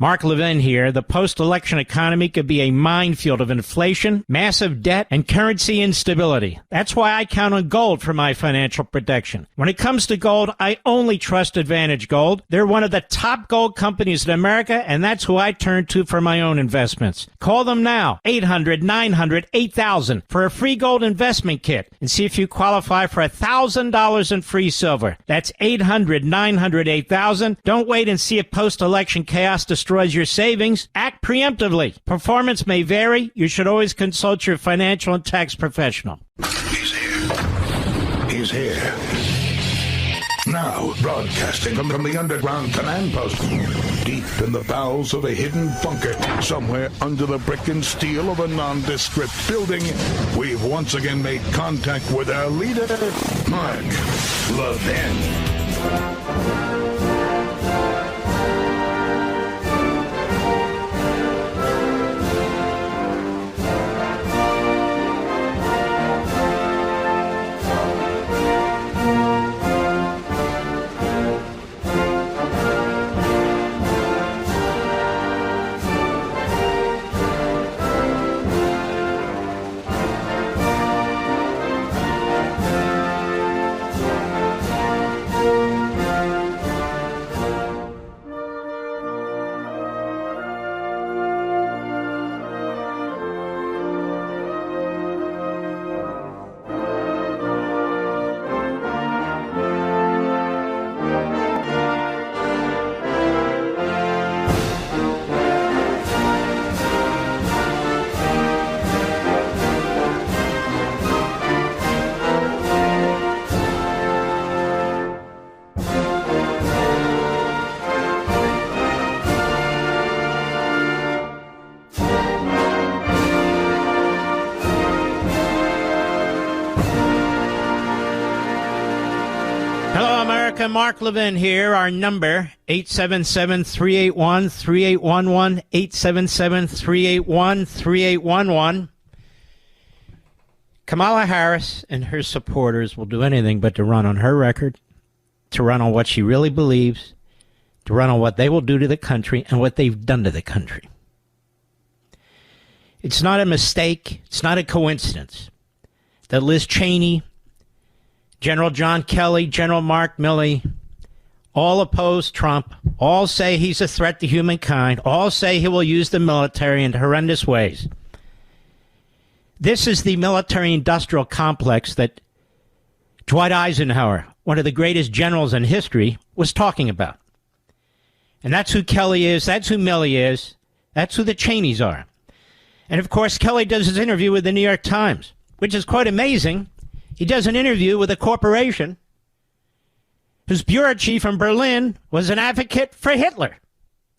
Mark Levin here. The post-election economy could be a minefield of inflation, massive debt, and currency instability. That's why I count on gold for my financial protection. When it comes to gold, I only trust Advantage Gold. They're one of the top gold companies in America, and that's who I turn to for my own investments. Call them now, 800-900-8000, for a free gold investment kit, and see if you qualify for $1,000 in free silver. That's 800-900-8000. Don't wait and see if post-election chaos destroys your savings. Act preemptively. Performance may vary. You should always consult your financial and tax professional. He's here. He's here. Now, broadcasting from the underground command post, deep in the bowels of a hidden bunker, somewhere under the brick and steel of a nondescript building, we've once again made contact with our leader, Mark Levin. Mark Levin here. Our number, 877-381-3811, 877-381-3811. Kamala Harris and her supporters will do anything but to run on her record, to run on what she really believes, to run on what they will do to the country and what they've done to the country. It's not a mistake. It's not a coincidence that Liz Cheney, General John Kelly, General Mark Milley, all oppose Trump, all say he's a threat to humankind, all say he will use the military in horrendous ways. This is the military-industrial complex that Dwight Eisenhower, one of the greatest generals in history, was talking about. And that's who Kelly is, that's who Milley is, that's who the Cheneys are. And of course, Kelly does his interview with the New York Times, which is quite amazing. He does an interview with a corporation whose bureau chief in Berlin was an advocate for Hitler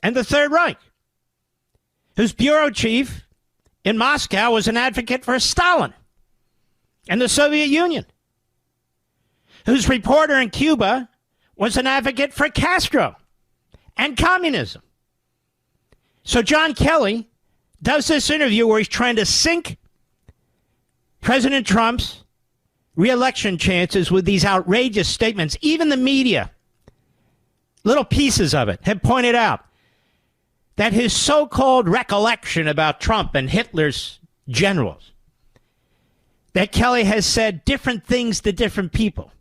and the Third Reich, whose bureau chief in Moscow was an advocate for Stalin and the Soviet Union, whose reporter in Cuba was an advocate for Castro and communism. So John Kelly does this interview where he's trying to sink President Trump's reelection chances with these outrageous statements. Even the media, little pieces of it, have pointed out that his so-called recollection about Trump and Hitler's generals, that Kelly has said different things to different people.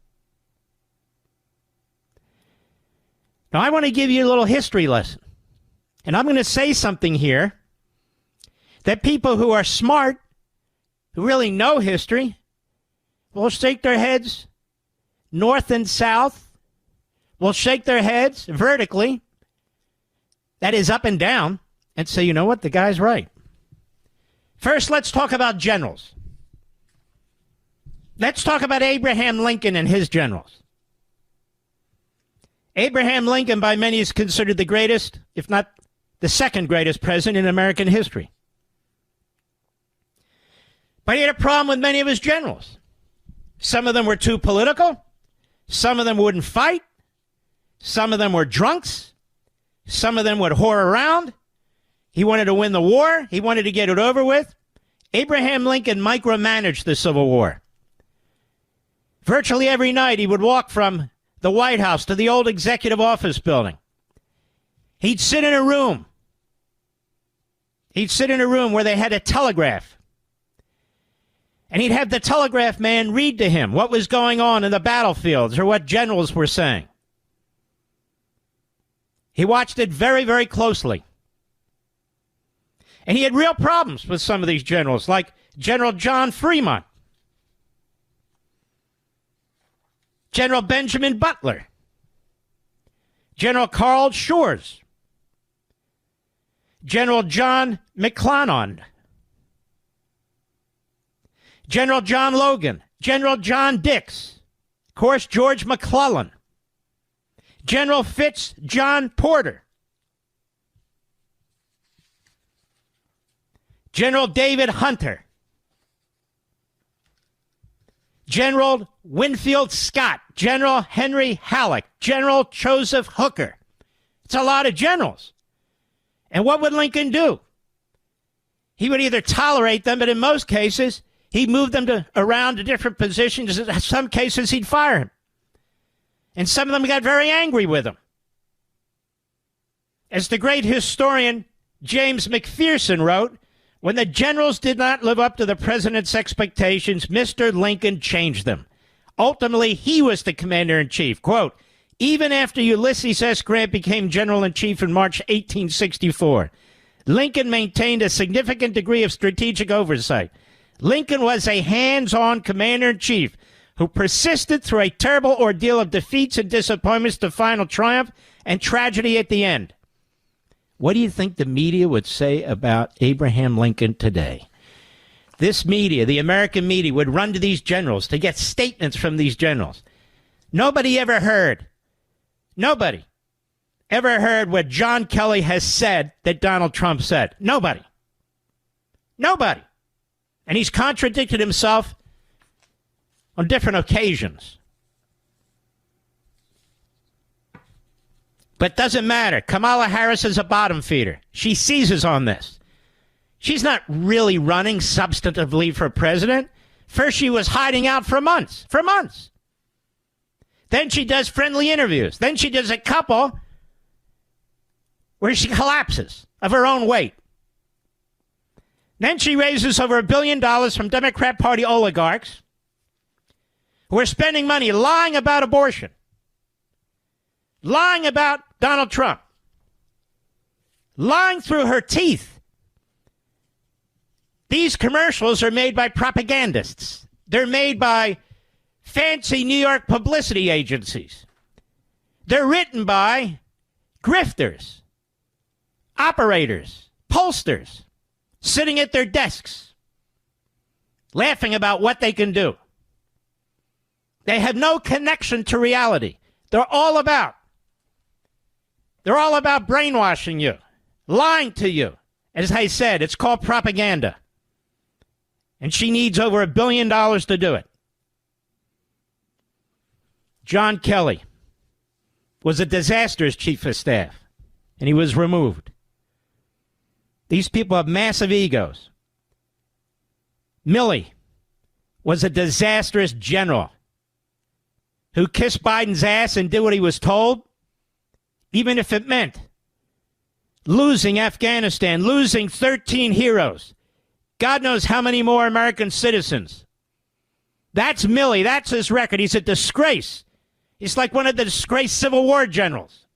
Now, I want to give you a little history lesson. And I'm going to say something here that people who are smart, who really know history, will shake their heads north and south, will shake their heads vertically, that is up and down, and say, you know what, the guy's right. First, let's talk about generals. Let's talk about Abraham Lincoln and his generals. Abraham Lincoln, by many, is considered the greatest, if not the second greatest president in American history. But he had a problem with many of his generals. Some of them were too political. Some of them wouldn't fight. Some of them were drunks. Some of them would whore around. He wanted to win the war. He wanted to get it over with. Abraham Lincoln micromanaged the Civil War. Virtually every night he would walk from the White House to the old executive office building. He'd sit in a room He'd sit in a room where they had a telegraph. And he'd have the telegraph man read to him what was going on in the battlefields or what generals were saying. He watched it very, very closely. And he had real problems with some of these generals, like General John Fremont, General Benjamin Butler, General Carl Schurz, General John McClellan, General John Logan, General John Dix, of course, George McClellan, General Fitz John Porter, General David Hunter, General Winfield Scott, General Henry Halleck, General Joseph Hooker. It's a lot of generals. And what would Lincoln do? He would either tolerate them, but in most cases, he'd move them around to different positions. In some cases, he'd fire him. And some of them got very angry with him. As the great historian James McPherson wrote, when the generals did not live up to the president's expectations, Mr. Lincoln changed them. Ultimately, he was the commander-in-chief. Quote, even after Ulysses S. Grant became general-in-chief in March 1864, Lincoln maintained a significant degree of strategic oversight. Lincoln was a hands-on commander-in-chief who persisted through a terrible ordeal of defeats and disappointments to final triumph and tragedy at the end. What do you think the media would say about Abraham Lincoln today? This media, the American media, would run to these generals to get statements from these generals. Nobody ever heard what John Kelly has said that Donald Trump said. Nobody. And he's contradicted himself on different occasions. But doesn't matter. Kamala Harris is a bottom feeder. She seizes on this. She's not really running substantively for president. First, she was hiding out for months. Then she does friendly interviews. Then she does a couple where she collapses of her own weight. Then she raises over $1 billion from Democrat Party oligarchs who are spending money lying about abortion, lying about Donald Trump, lying through her teeth. These commercials are made by propagandists. They're made by fancy New York publicity agencies. They're written by grifters, operators, pollsters, sitting at their desks, laughing about what they can do. They have no connection to reality. They're all about brainwashing you, lying to you. As I said, it's called propaganda. And she needs over $1 billion to do it. John Kelly was a disaster as chief of staff, and he was removed. These people have massive egos. Milley was a disastrous general who kissed Biden's ass and did what he was told, even if it meant losing Afghanistan, losing 13 heroes, God knows how many more American citizens. That's Milley. That's his record. He's a disgrace. He's like one of the disgraced Civil War generals.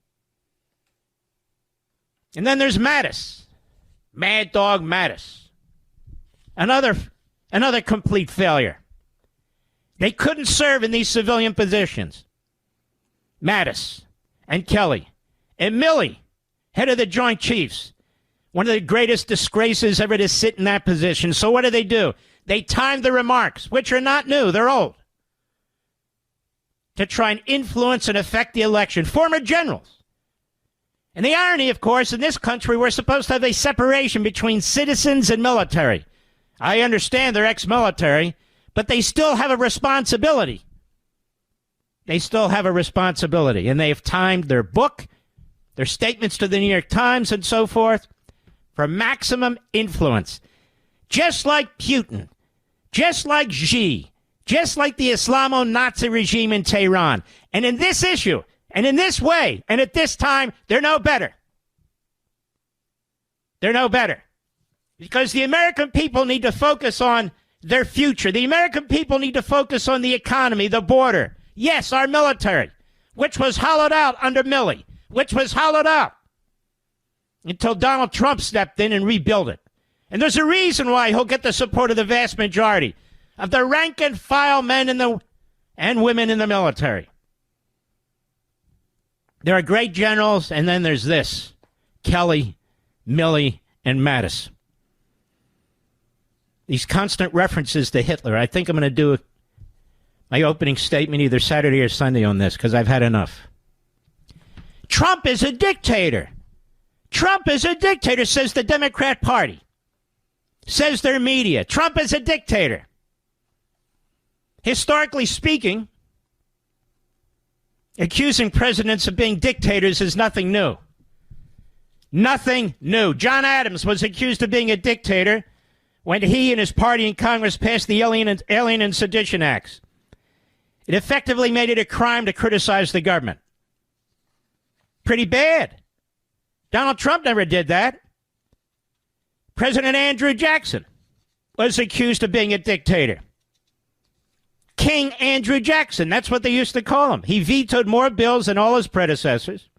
And then there's Mattis. Mad Dog Mattis. Another complete failure. They couldn't serve in these civilian positions. Mattis and Kelly and Milley, head of the Joint Chiefs, one of the greatest disgraces ever to sit in that position. So what do? They timed the remarks, which are not new, they're old, to try and influence and affect the election. Former generals. And the irony, of course, in this country, we're supposed to have a separation between citizens and military. I understand they're ex-military, but they still have a responsibility. And they've timed their book, their statements to the New York Times and so forth for maximum influence. Just like Putin, just like Xi, just like the Islamo-Nazi regime in Tehran. And in this issue, and in this way, and at this time, they're no better. Because the American people need to focus on their future. The American people need to focus on the economy, the border. Yes, our military, which was hollowed out under Milley, which was hollowed out until Donald Trump stepped in and rebuilt it. And there's a reason why he'll get the support of the vast majority of the rank and file men and women in the military. There are great generals, and then there's this: Kelly, Milley, and Mattis. These constant references to Hitler. I think I'm going to do my opening statement either Saturday or Sunday on this, because I've had enough. Trump is a dictator. Trump is a dictator, says the Democrat Party. Says their media. Trump is a dictator. Historically speaking, accusing presidents of being dictators is nothing new. Nothing new. John Adams was accused of being a dictator when he and his party in Congress passed the Alien and Sedition Acts. It effectively made it a crime to criticize the government. Pretty bad. Donald Trump never did that. President Andrew Jackson was accused of being a dictator. King Andrew Jackson, that's what they used to call him. He vetoed more bills than all his predecessors.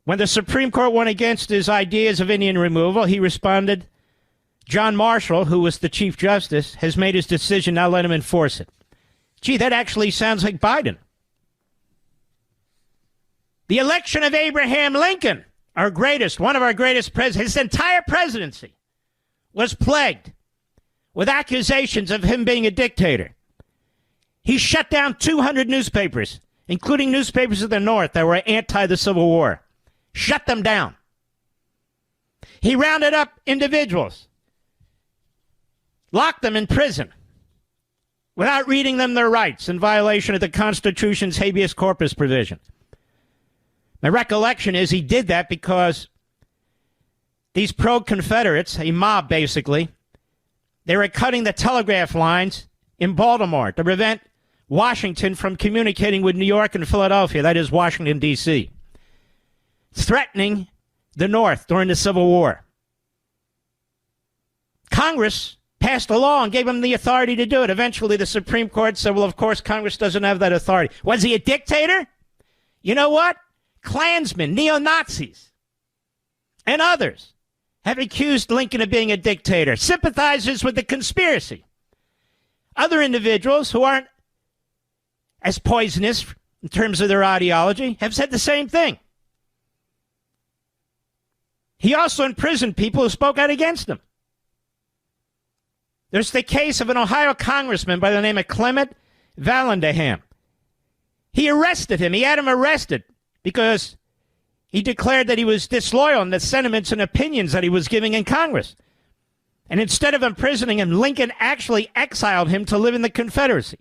When the Supreme Court went against his ideas of Indian removal, he responded, John Marshall, who was the Chief Justice, has made his decision, now let him enforce it. Gee, that actually sounds like Biden. The election of Abraham Lincoln, one of our greatest presidents, his entire presidency was plagued with accusations of him being a dictator. He shut down 200 newspapers, including newspapers of the North that were anti the Civil War. Shut them down. He rounded up individuals, locked them in prison without reading them their rights in violation of the Constitution's habeas corpus provision. My recollection is he did that because these pro-Confederates, a mob basically, they were cutting the telegraph lines in Baltimore to prevent Washington from communicating with New York and Philadelphia, that is Washington, D.C., threatening the North during the Civil War. Congress passed a law and gave him the authority to do it. Eventually, the Supreme Court said, well, of course, Congress doesn't have that authority. Was he a dictator? You know what? Klansmen, neo-Nazis, and others have accused Lincoln of being a dictator. Sympathizers with the conspiracy. Other individuals who aren't as poisonous in terms of their ideology have said the same thing. He also imprisoned people who spoke out against him. There's the case of an Ohio congressman by the name of Clement Vallandigham. He arrested him. He had him arrested because he declared that he was disloyal in the sentiments and opinions that he was giving in Congress. And instead of imprisoning him, Lincoln actually exiled him to live in the Confederacy.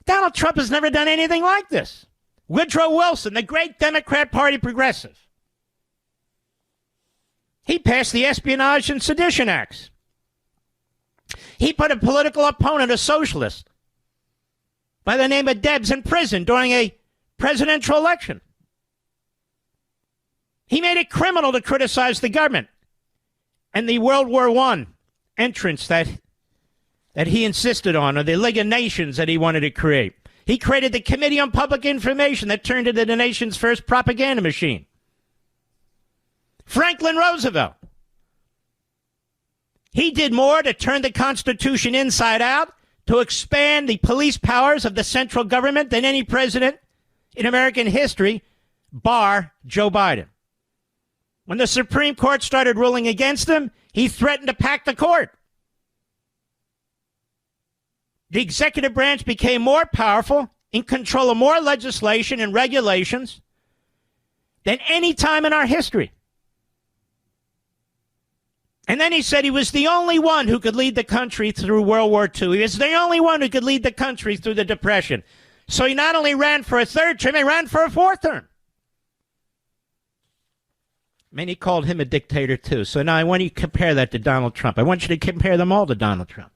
Donald Trump has never done anything like this. Woodrow Wilson, the great Democrat Party progressive, he passed the Espionage and Sedition Acts. He put a political opponent, a socialist, by the name of Dobbs in prison during a presidential election. He made it criminal to criticize the government and the World War I entrance that he insisted on, or the League of Nations that he wanted to create. He created the Committee on Public Information that turned into the nation's first propaganda machine. Franklin Roosevelt. He did more to turn the Constitution inside out, to expand the police powers of the central government than any president in American history, bar Joe Biden. When the Supreme Court started ruling against him, he threatened to pack the court. The executive branch became more powerful, in control of more legislation and regulations than any time in our history. And then he said he was the only one who could lead the country through World War II. He was the only one who could lead the country through the Depression. So he not only ran for a third term, he ran for a fourth term. Many called him a dictator too. So now I want you to compare that to Donald Trump. I want you to compare them all to Donald Trump.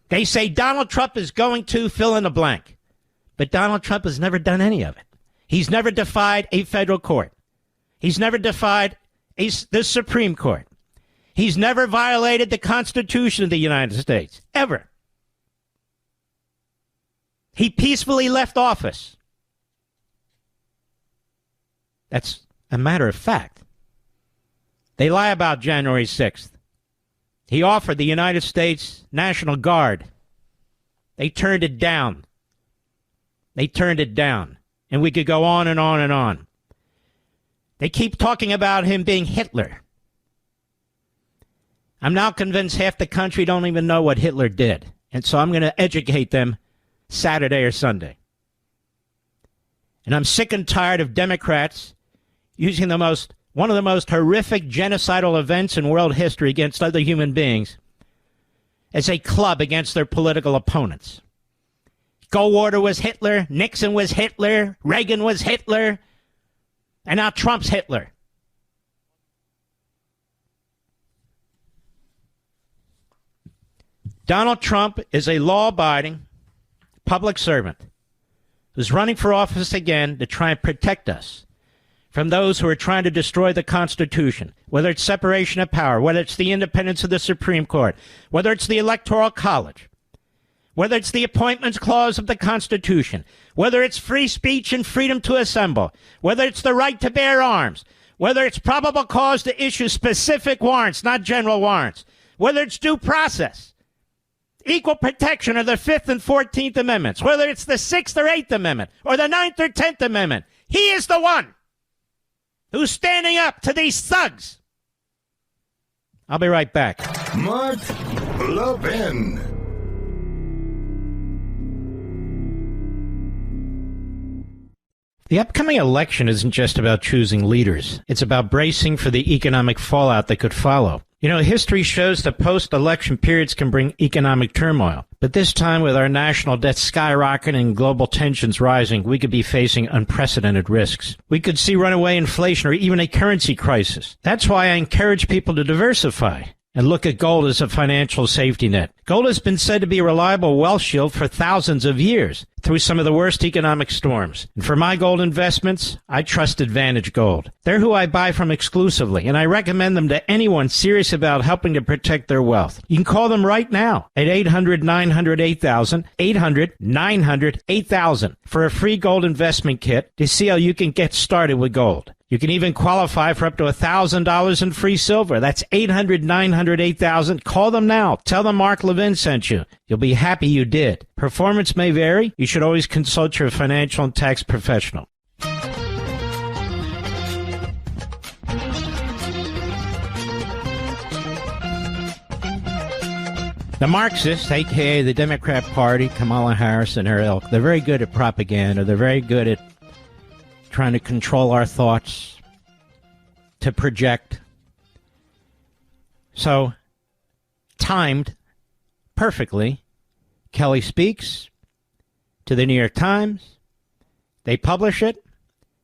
They say Donald Trump is going to fill in the blank. But Donald Trump has never done any of it. He's never defied a federal court. He's never defied the Supreme Court. He's never violated the Constitution of the United States, ever. He peacefully left office. That's a matter of fact. They lie about January 6th. He offered the United States National Guard. They turned it down. They turned it down. And we could go on and on and on. They keep talking about him being Hitler. I'm now convinced half the country don't even know what Hitler did. And so I'm going to educate them Saturday or Sunday. And I'm sick and tired of Democrats using one of the most horrific genocidal events in world history against other human beings as a club against their political opponents. Goldwater was Hitler, Nixon was Hitler, Reagan was Hitler, and now Trump's Hitler. Donald Trump is a law-abiding public servant who's running for office again to try and protect us from those who are trying to destroy the Constitution, whether it's separation of power, whether it's the independence of the Supreme Court, whether it's the Electoral College, whether it's the Appointments Clause of the Constitution, whether it's free speech and freedom to assemble, whether it's the right to bear arms, whether it's probable cause to issue specific warrants, not general warrants, whether it's due process, equal protection of the 5th and 14th Amendments, whether it's the 6th or 8th Amendment or the 9th or 10th Amendment. He is the one who's standing up to these thugs. I'll be right back. Mark Levin. The upcoming election isn't just about choosing leaders. It's about bracing for the economic fallout that could follow. You know, history shows that post-election periods can bring economic turmoil. But this time, with our national debt skyrocketing and global tensions rising, we could be facing unprecedented risks. We could see runaway inflation or even a currency crisis. That's why I encourage people to diversify and look at gold as a financial safety net. Gold has been said to be a reliable wealth shield for thousands of years through some of the worst economic storms. And for my gold investments, I trust Advantage Gold. They're who I buy from exclusively, and I recommend them to anyone serious about helping to protect their wealth. You can call them right now at 800-900-8000, 800-900-8000 for a free gold investment kit to see how you can get started with gold. You can even qualify for up to $1,000 in free silver. That's 800-900-8000. Call them now. Tell them Mark Levin sent you. You'll be happy you did. Performance may vary. You should always consult your financial and tax professional. The Marxists, a.k.a. the Democrat Party, Kamala Harris and her ilk, they're very good at propaganda. They're very good at trying to control our thoughts, to project. So, timed perfectly, Kelly speaks to the New York Times. They publish it.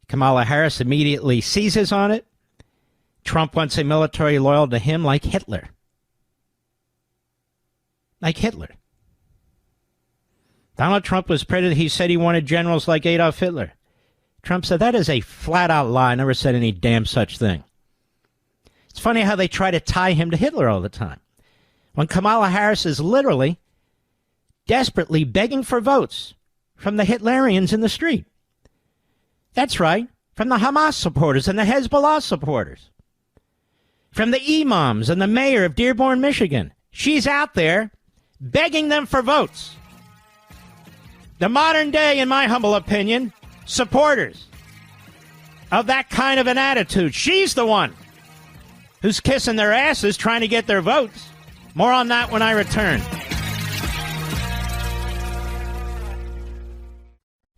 Kamala Harris immediately seizes on it. Trump wants a military loyal to him like Hitler. Like Hitler. Donald Trump was president. He said he wanted generals like Adolf Hitler. Trump said, that is a flat-out lie. I never said any damn such thing. It's funny how they try to tie him to Hitler all the time, when Kamala Harris is literally desperately begging for votes from the Hitlerians in the street. That's right, from the Hamas supporters and the Hezbollah supporters, from the imams and the mayor of Dearborn, Michigan. She's out there begging them for votes. The modern day, in my humble opinion, supporters of that kind of an attitude. She's the one who's kissing their asses trying to get their votes. More on that when I return.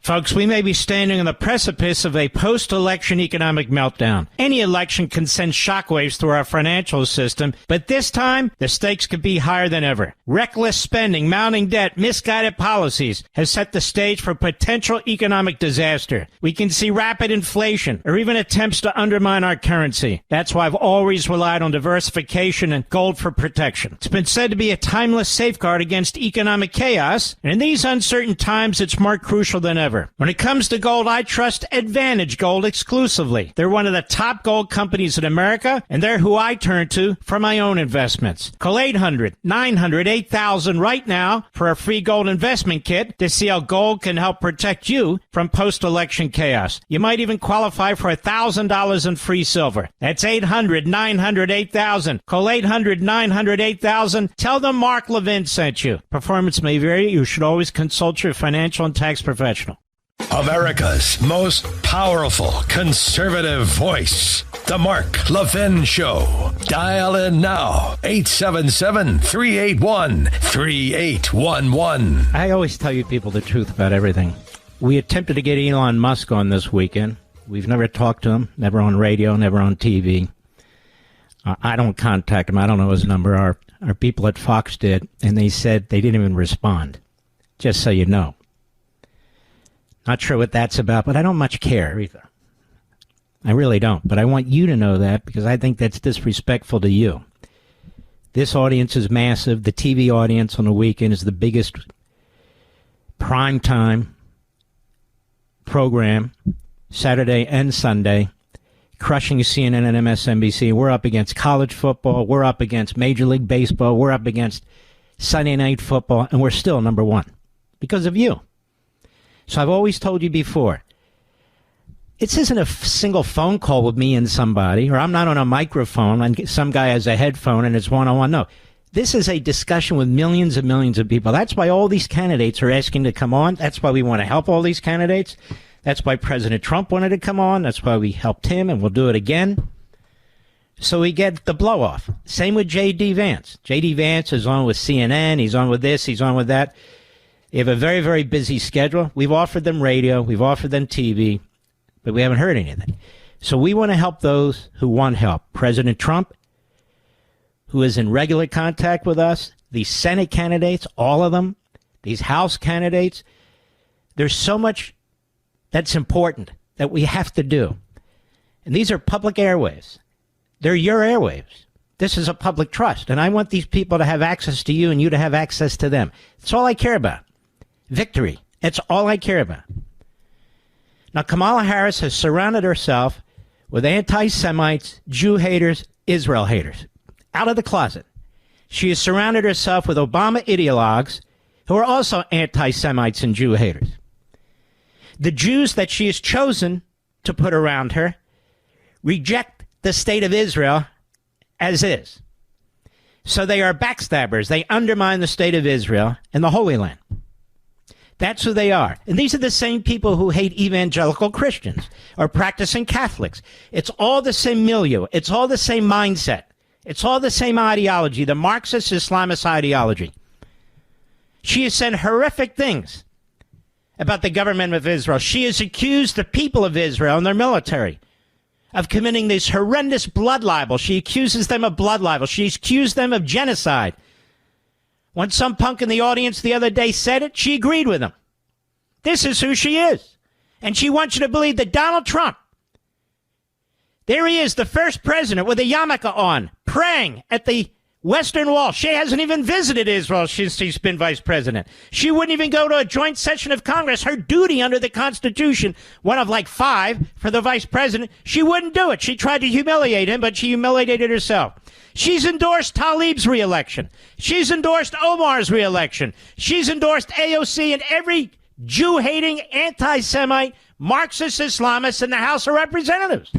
Folks, we may be standing on the precipice of a post-election economic meltdown. Any election can send shockwaves through our financial system, but this time, the stakes could be higher than ever. Reckless spending, mounting debt, misguided policies has set the stage for potential economic disaster. We can see rapid inflation or even attempts to undermine our currency. That's why I've always relied on diversification and gold for protection. It's been said to be a timeless safeguard against economic chaos, and in these uncertain times, it's more crucial than ever. ever. When it comes to gold, I trust Advantage Gold exclusively. They're one of the top gold companies in America, and they're who I turn to for my own investments. Call 800-900-8000 right now for a free gold investment kit to see how gold can help protect you from post-election chaos. You might even qualify for $1,000 in free silver. That's 800-900-8000. Call 800-900-8000. Tell them Mark Levin sent you. Performance may vary. You should always consult your financial and tax professional. America's most powerful conservative voice. The Mark Levin Show. Dial in now. 877-381-3811. I always tell you people the truth about everything. We attempted to get Elon Musk on this weekend. We've never talked to him, never on radio, never on TV. I don't contact him. I don't know his number. Our people at Fox did, and they said they didn't even respond. Just so you know. Not sure what that's about, but I don't much care either. I really don't. But I want you to know that because I think that's disrespectful to you. This audience is massive. The TV audience on the weekend is the biggest primetime program, Saturday and Sunday, crushing CNN and MSNBC. We're up against college football. We're up against Major League Baseball. We're up against Sunday Night Football, and we're still number one because of you. So I've always told you before, this isn't a single phone call with me and somebody, or I'm not on a microphone and some guy has a headphone and it's one-on-one. No, this is a discussion with millions and millions of people. That's why all these candidates are asking to come on. That's why we want to help all these candidates. That's why President Trump wanted to come on. That's why we helped him, and we'll do it again. So we get the blow-off. Same with J.D. Vance. J.D. Vance is on with CNN. He's on with this. He's on with that. They have a very, very busy schedule. We've offered them radio. We've offered them TV, but we haven't heard anything. So we want to help those who want help. President Trump, who is in regular contact with us, these Senate candidates, all of them, these House candidates. There's so much that's important that we have to do. And these are public airwaves. They're your airwaves. This is a public trust. And I want these people to have access to you and you to have access to them. That's all I care about. Victory. That's all I care about. Now, Kamala Harris has surrounded herself with anti-Semites, Jew haters, Israel haters. Out of the closet. She has surrounded herself with Obama ideologues who are also anti-Semites and Jew haters. The Jews that she has chosen to put around her reject the state of Israel as is. So they are backstabbers. They undermine the state of Israel and the Holy Land. That's who they are. And these are the same people who hate evangelical Christians or practicing Catholics. It's all the same milieu. It's all the same mindset. It's all the same ideology, the Marxist Islamist ideology. She has said horrific things about the government of Israel. She has accused the people of Israel and their military of committing this horrendous blood libel. She accuses them of blood libel. She accused them of genocide. When some punk in the audience the other day said it, she agreed with him. This is who she is. And she wants you to believe that Donald Trump, there he is, the first president with a yarmulke on, praying at the Western Wall. She hasn't even visited Israel since she's been vice president. She wouldn't even go to a joint session of Congress. Her duty under the Constitution, one of like 5 for the vice president, she wouldn't do it. She tried to humiliate him, but she humiliated herself. She's endorsed Tlaib's reelection. She's endorsed Omar's reelection. She's endorsed AOC and every Jew-hating, anti-Semite, Marxist Islamist in the House of Representatives.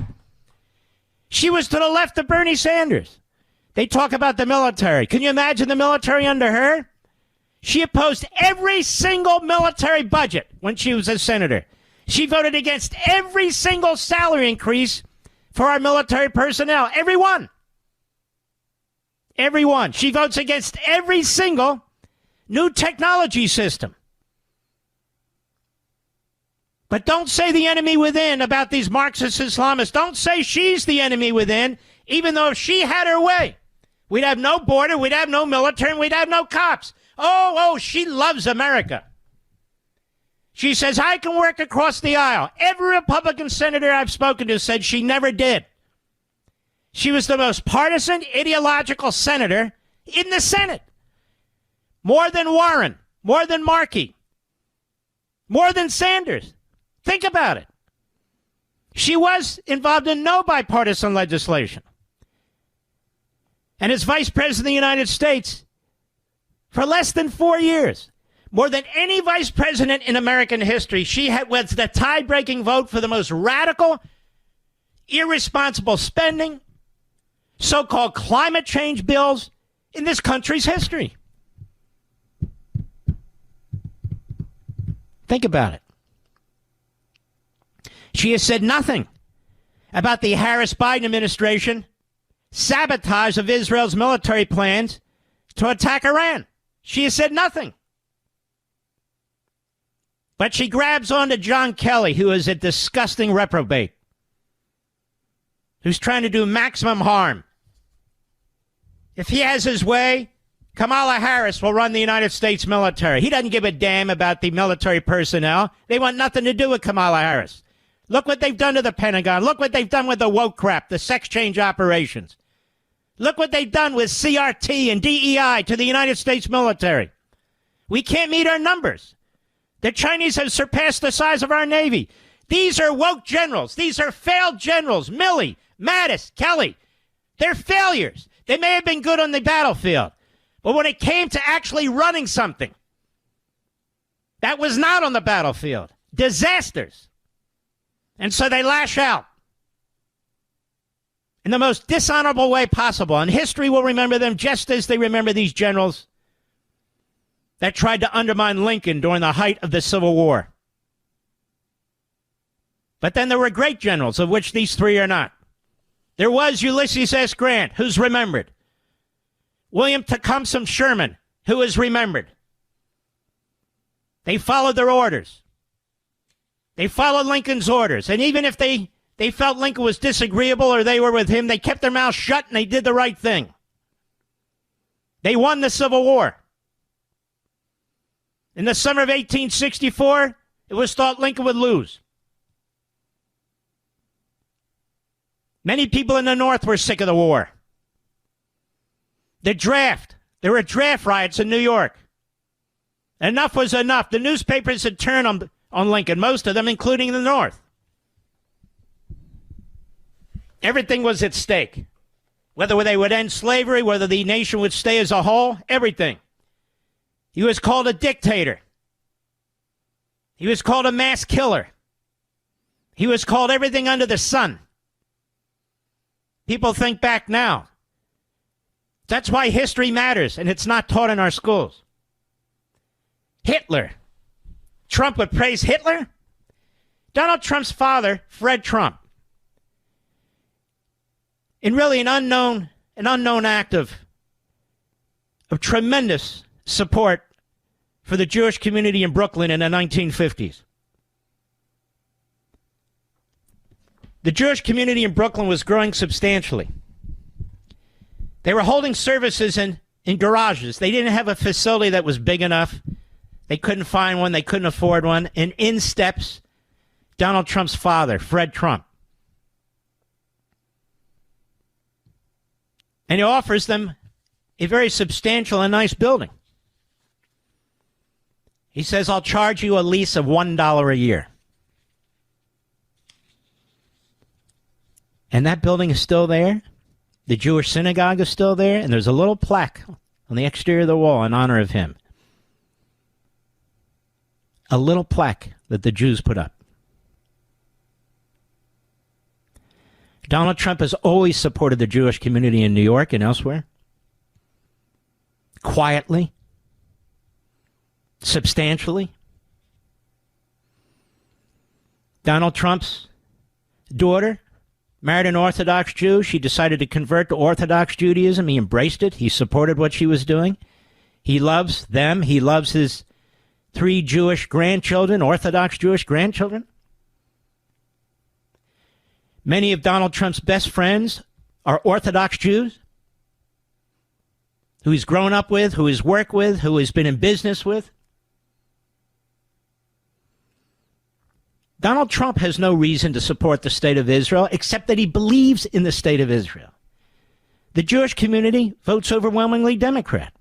She was to the left of Bernie Sanders. They talk about the military. Can you imagine the military under her? She opposed every single military budget when she was a senator. She voted against every single salary increase for our military personnel. Every one. Every one. She votes against every single new technology system. But don't say the enemy within about these Marxist Islamists. Don't say she's the enemy within, even though if she had her way, we'd have no border, we'd have no military, and we'd have no cops. Oh, she loves America. She says, I can work across the aisle. Every Republican senator I've spoken to said she never did. She was the most partisan, ideological senator in the Senate. More than Warren, more than Markey. More than Sanders. Think about it. She was involved in no bipartisan legislation. And as Vice President of the United States for less than 4 years, more than any vice president in American history, she was the tie-breaking vote for the most radical, irresponsible spending, so-called climate change bills in this country's history. Think about it. She has said nothing about the Harris-Biden administration sabotage of Israel's military plans to attack Iran. She has said nothing. But she grabs onto John Kelly, who is a disgusting reprobate, who's trying to do maximum harm. If he has his way, Kamala Harris will run the United States military. He doesn't give a damn about the military personnel. They want nothing to do with Kamala Harris. Look what they've done to the Pentagon. Look what they've done with the woke crap, the sex change operations. Look what they've done with CRT and DEI to the United States military. We can't meet our numbers. The Chinese have surpassed the size of our Navy. These are woke generals. These are failed generals. Milley, Mattis, Kelly. They're failures. They may have been good on the battlefield. But when it came to actually running something, that was not on the battlefield. Disasters. And so they lash out in the most dishonorable way possible. And history will remember them just as they remember these generals that tried to undermine Lincoln during the height of the Civil War. But then there were great generals, of which these three are not. There was Ulysses S. Grant, who's remembered. William Tecumseh Sherman, who is remembered. They followed their orders. They followed Lincoln's orders. And even if they felt Lincoln was disagreeable or they were with him, they kept their mouths shut and they did the right thing. They won the Civil War. In the summer of 1864, it was thought Lincoln would lose. Many people in the North were sick of the war. The draft. There were draft riots in New York. Enough was enough. The newspapers had turned on Lincoln, most of them, including the North. Everything was at stake. Whether they would end slavery, whether the nation would stay as a whole, everything. He was called a dictator. He was called a mass killer. He was called everything under the sun. People think back now. That's why history matters, and it's not taught in our schools. Hitler. Trump would praise Hitler? Donald Trump's father, Fred Trump, in really an unknown act of tremendous support for the Jewish community in Brooklyn in the 1950s. The Jewish community in Brooklyn was growing substantially. They were holding services in garages. They didn't have a facility that was big enough. They couldn't find one. They couldn't afford one. And in steps Donald Trump's father, Fred Trump. And he offers them a very substantial and nice building. He says, I'll charge you a lease of $1 a year. And that building is still there. The Jewish synagogue is still there. And there's a little plaque on the exterior of the wall in honor of him. A little plaque that the Jews put up. Donald Trump has always supported the Jewish community in New York and elsewhere. Quietly. Substantially. Donald Trump's daughter married an Orthodox Jew. She decided to convert to Orthodox Judaism. He embraced it. He supported what she was doing. He loves them. He loves his 3 Jewish grandchildren, Orthodox Jewish grandchildren. Many of Donald Trump's best friends are Orthodox Jews who he's grown up with, who he's worked with, who he's been in business with. Donald Trump has no reason to support the state of Israel except that he believes in the state of Israel. The Jewish community votes overwhelmingly Democrat.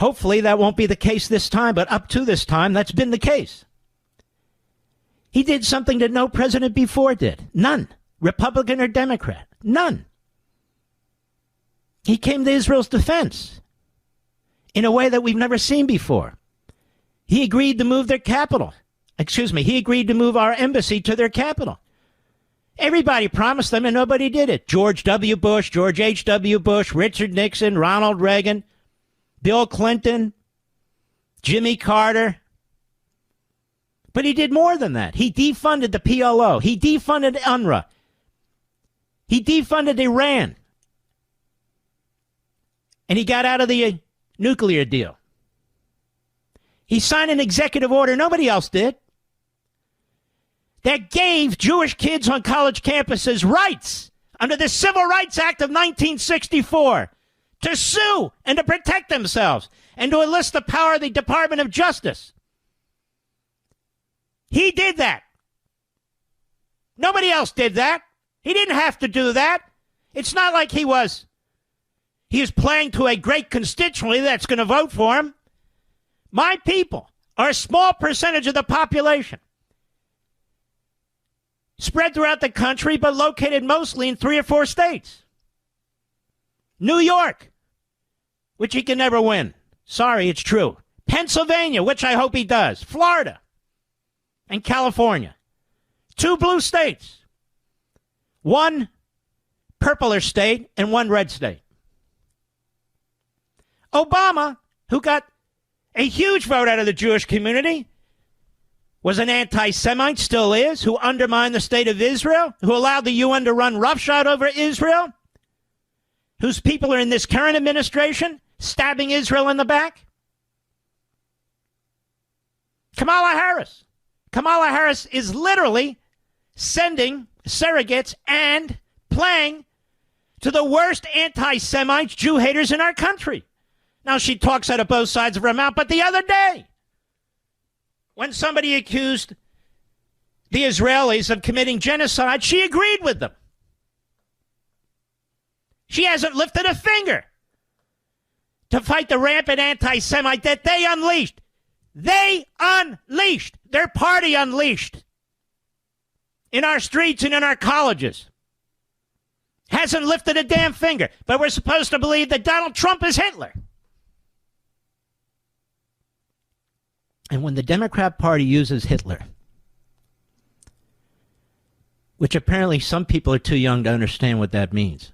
Hopefully that won't be the case this time, but up to this time, that's been the case. He did something that no president before did. None. Republican or Democrat. None. He came to Israel's defense in a way that we've never seen before. He agreed to move their capital. He agreed to move our embassy to their capital. Everybody promised them and nobody did it. George W. Bush, George H.W. Bush, Richard Nixon, Ronald Reagan, Bill Clinton, Jimmy Carter. But he did more than that. He defunded the PLO. He defunded UNRWA. He defunded Iran. And he got out of the nuclear deal. He signed an executive order nobody else did that gave Jewish kids on college campuses rights under the Civil Rights Act of 1964 to sue and to protect themselves and to enlist the power of the Department of Justice. He did that. Nobody else did that. He didn't have to do that. It's not like he was playing to a great constituency that's going to vote for him. My people are a small percentage of the population, spread throughout the country, but located mostly in 3 or 4 states. New York, which he can never win. Sorry, it's true. Pennsylvania, which I hope he does. Florida and California. 2 blue states. 1 purpler state and 1 red state. Obama, who got a huge vote out of the Jewish community, was an anti-Semite, still is, who undermined the state of Israel, who allowed the UN to run roughshod over Israel, whose people are in this current administration stabbing Israel in the back. Kamala Harris. Kamala Harris is literally sending surrogates and playing to the worst anti-Semites, Jew haters in our country. Now, she talks out of both sides of her mouth, but the other day, when somebody accused the Israelis of committing genocide, she agreed with them. She hasn't lifted a finger to fight the rampant anti-Semite that they unleashed. They unleashed. Their party unleashed in our streets and in our colleges. Hasn't lifted a damn finger. But we're supposed to believe that Donald Trump is Hitler. And when the Democrat Party uses Hitler, which apparently some people are too young to understand what that means,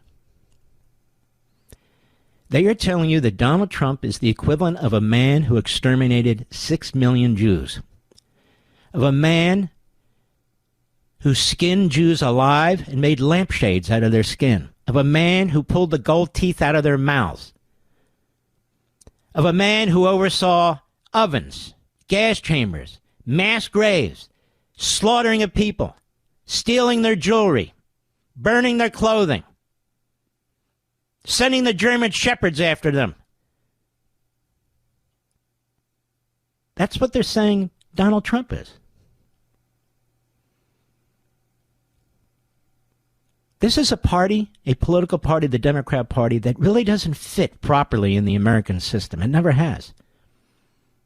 they are telling you that Donald Trump is the equivalent of a man who exterminated 6 million Jews, of a man who skinned Jews alive and made lampshades out of their skin, of a man who pulled the gold teeth out of their mouths, of a man who oversaw ovens, gas chambers, mass graves, slaughtering of people, stealing their jewelry, burning their clothing, sending the German shepherds after them. That's what they're saying Donald Trump is. This is a party, a political party, the Democrat Party, that really doesn't fit properly in the American system. It never has.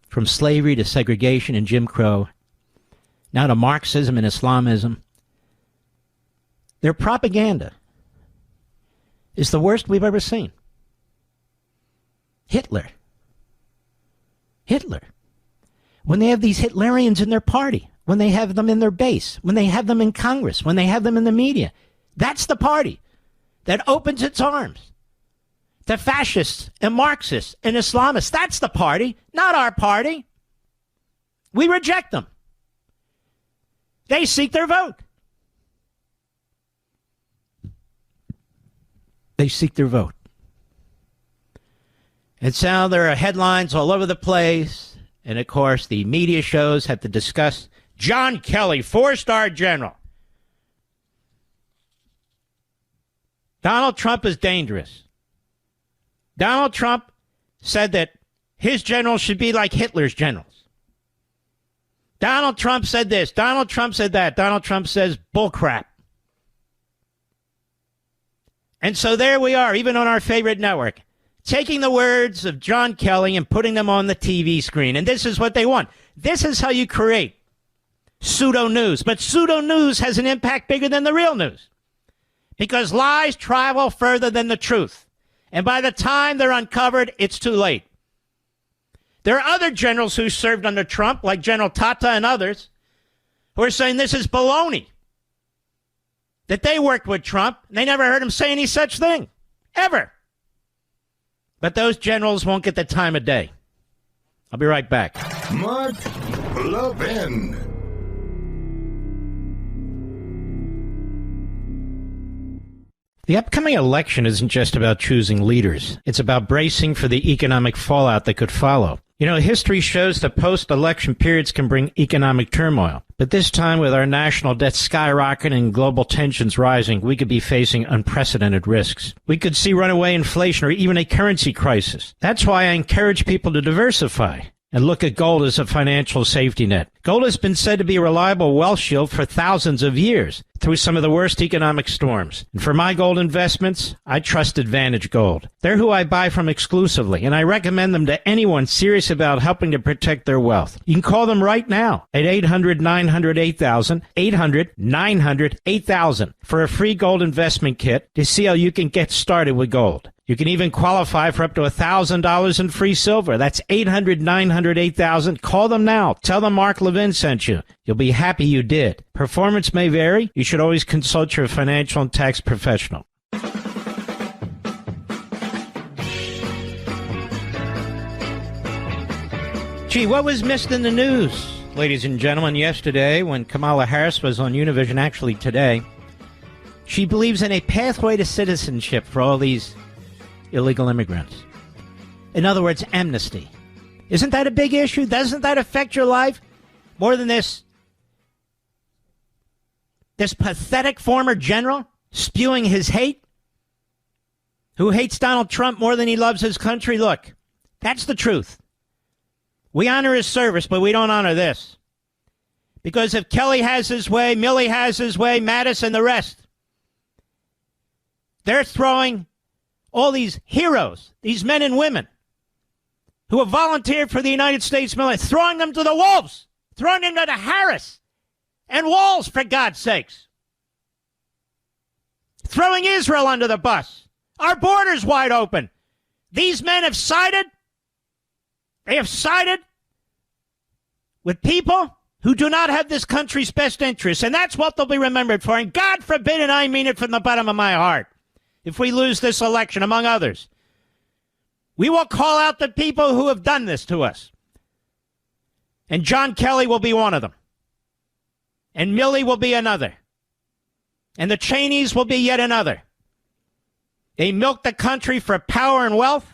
From slavery to segregation and Jim Crow, now to Marxism and Islamism. Their propaganda is the worst we've ever seen. Hitler. When they have these Hitlerians in their party, when they have them in their base, when they have them in Congress, when they have them in the media, that's the party that opens its arms to fascists and Marxists and Islamists. That's the party, not our party. We reject them. They seek their vote. They seek their vote. And so there are headlines all over the place. And, of course, the media shows have to discuss John Kelly, 4-star general. Donald Trump is dangerous. Donald Trump said that his generals should be like Hitler's generals. Donald Trump said this. Donald Trump said that. Donald Trump says bullcrap. And so there we are, even on our favorite network, taking the words of John Kelly and putting them on the TV screen. And this is what they want. This is how you create pseudo-news. But pseudo-news has an impact bigger than the real news, because lies travel further than the truth. And by the time they're uncovered, it's too late. There are other generals who served under Trump, like General Tata and others, who are saying this is baloney, that they worked with Trump, and they never heard him say any such thing, ever. But those generals won't get the time of day. I'll be right back. Mark Levin. The upcoming election isn't just about choosing leaders. It's about bracing for the economic fallout that could follow. You know, history shows that post-election periods can bring economic turmoil. But this time, with our national debt skyrocketing and global tensions rising, we could be facing unprecedented risks. We could see runaway inflation or even a currency crisis. That's why I encourage people to diversify and look at gold as a financial safety net. Gold has been said to be a reliable wealth shield for thousands of years through some of the worst economic storms. And for my gold investments, I trust Advantage Gold. They're who I buy from exclusively, and I recommend them to anyone serious about helping to protect their wealth. You can call them right now at 800-900-8000, 800-900-8000 for a free gold investment kit to see how you can get started with gold. You can even qualify for up to $1,000 in free silver. That's 800-900-8000. Call them now. Tell them Mark Levin sent you. You'll be happy you did. Performance may vary. You should always consult your financial and tax professional. Gee, what was missed in the news, ladies and gentlemen, yesterday when Kamala Harris was on Univision, actually today? She believes in a pathway to citizenship for all these illegal immigrants. In other words, amnesty. Isn't that a big issue? Doesn't that affect your life more than this pathetic former general spewing his hate, who hates Donald Trump more than he loves his country? Look, that's the truth. We honor his service, but we don't honor this. Because if Kelly has his way, Milley has his way, Mattis and the rest, they're throwing all these heroes, these men and women who have volunteered for the United States military, throwing them to the wolves, throwing them to the Harris and walls, for God's sakes. Throwing Israel under the bus. Our borders wide open. These men have sided. They have sided with people who do not have this country's best interests, and that's what they'll be remembered for. And God forbid, and I mean it from the bottom of my heart, if we lose this election, among others, we will call out the people who have done this to us. And John Kelly will be one of them. And Milley will be another. And the Cheneys will be yet another. They milked the country for power and wealth.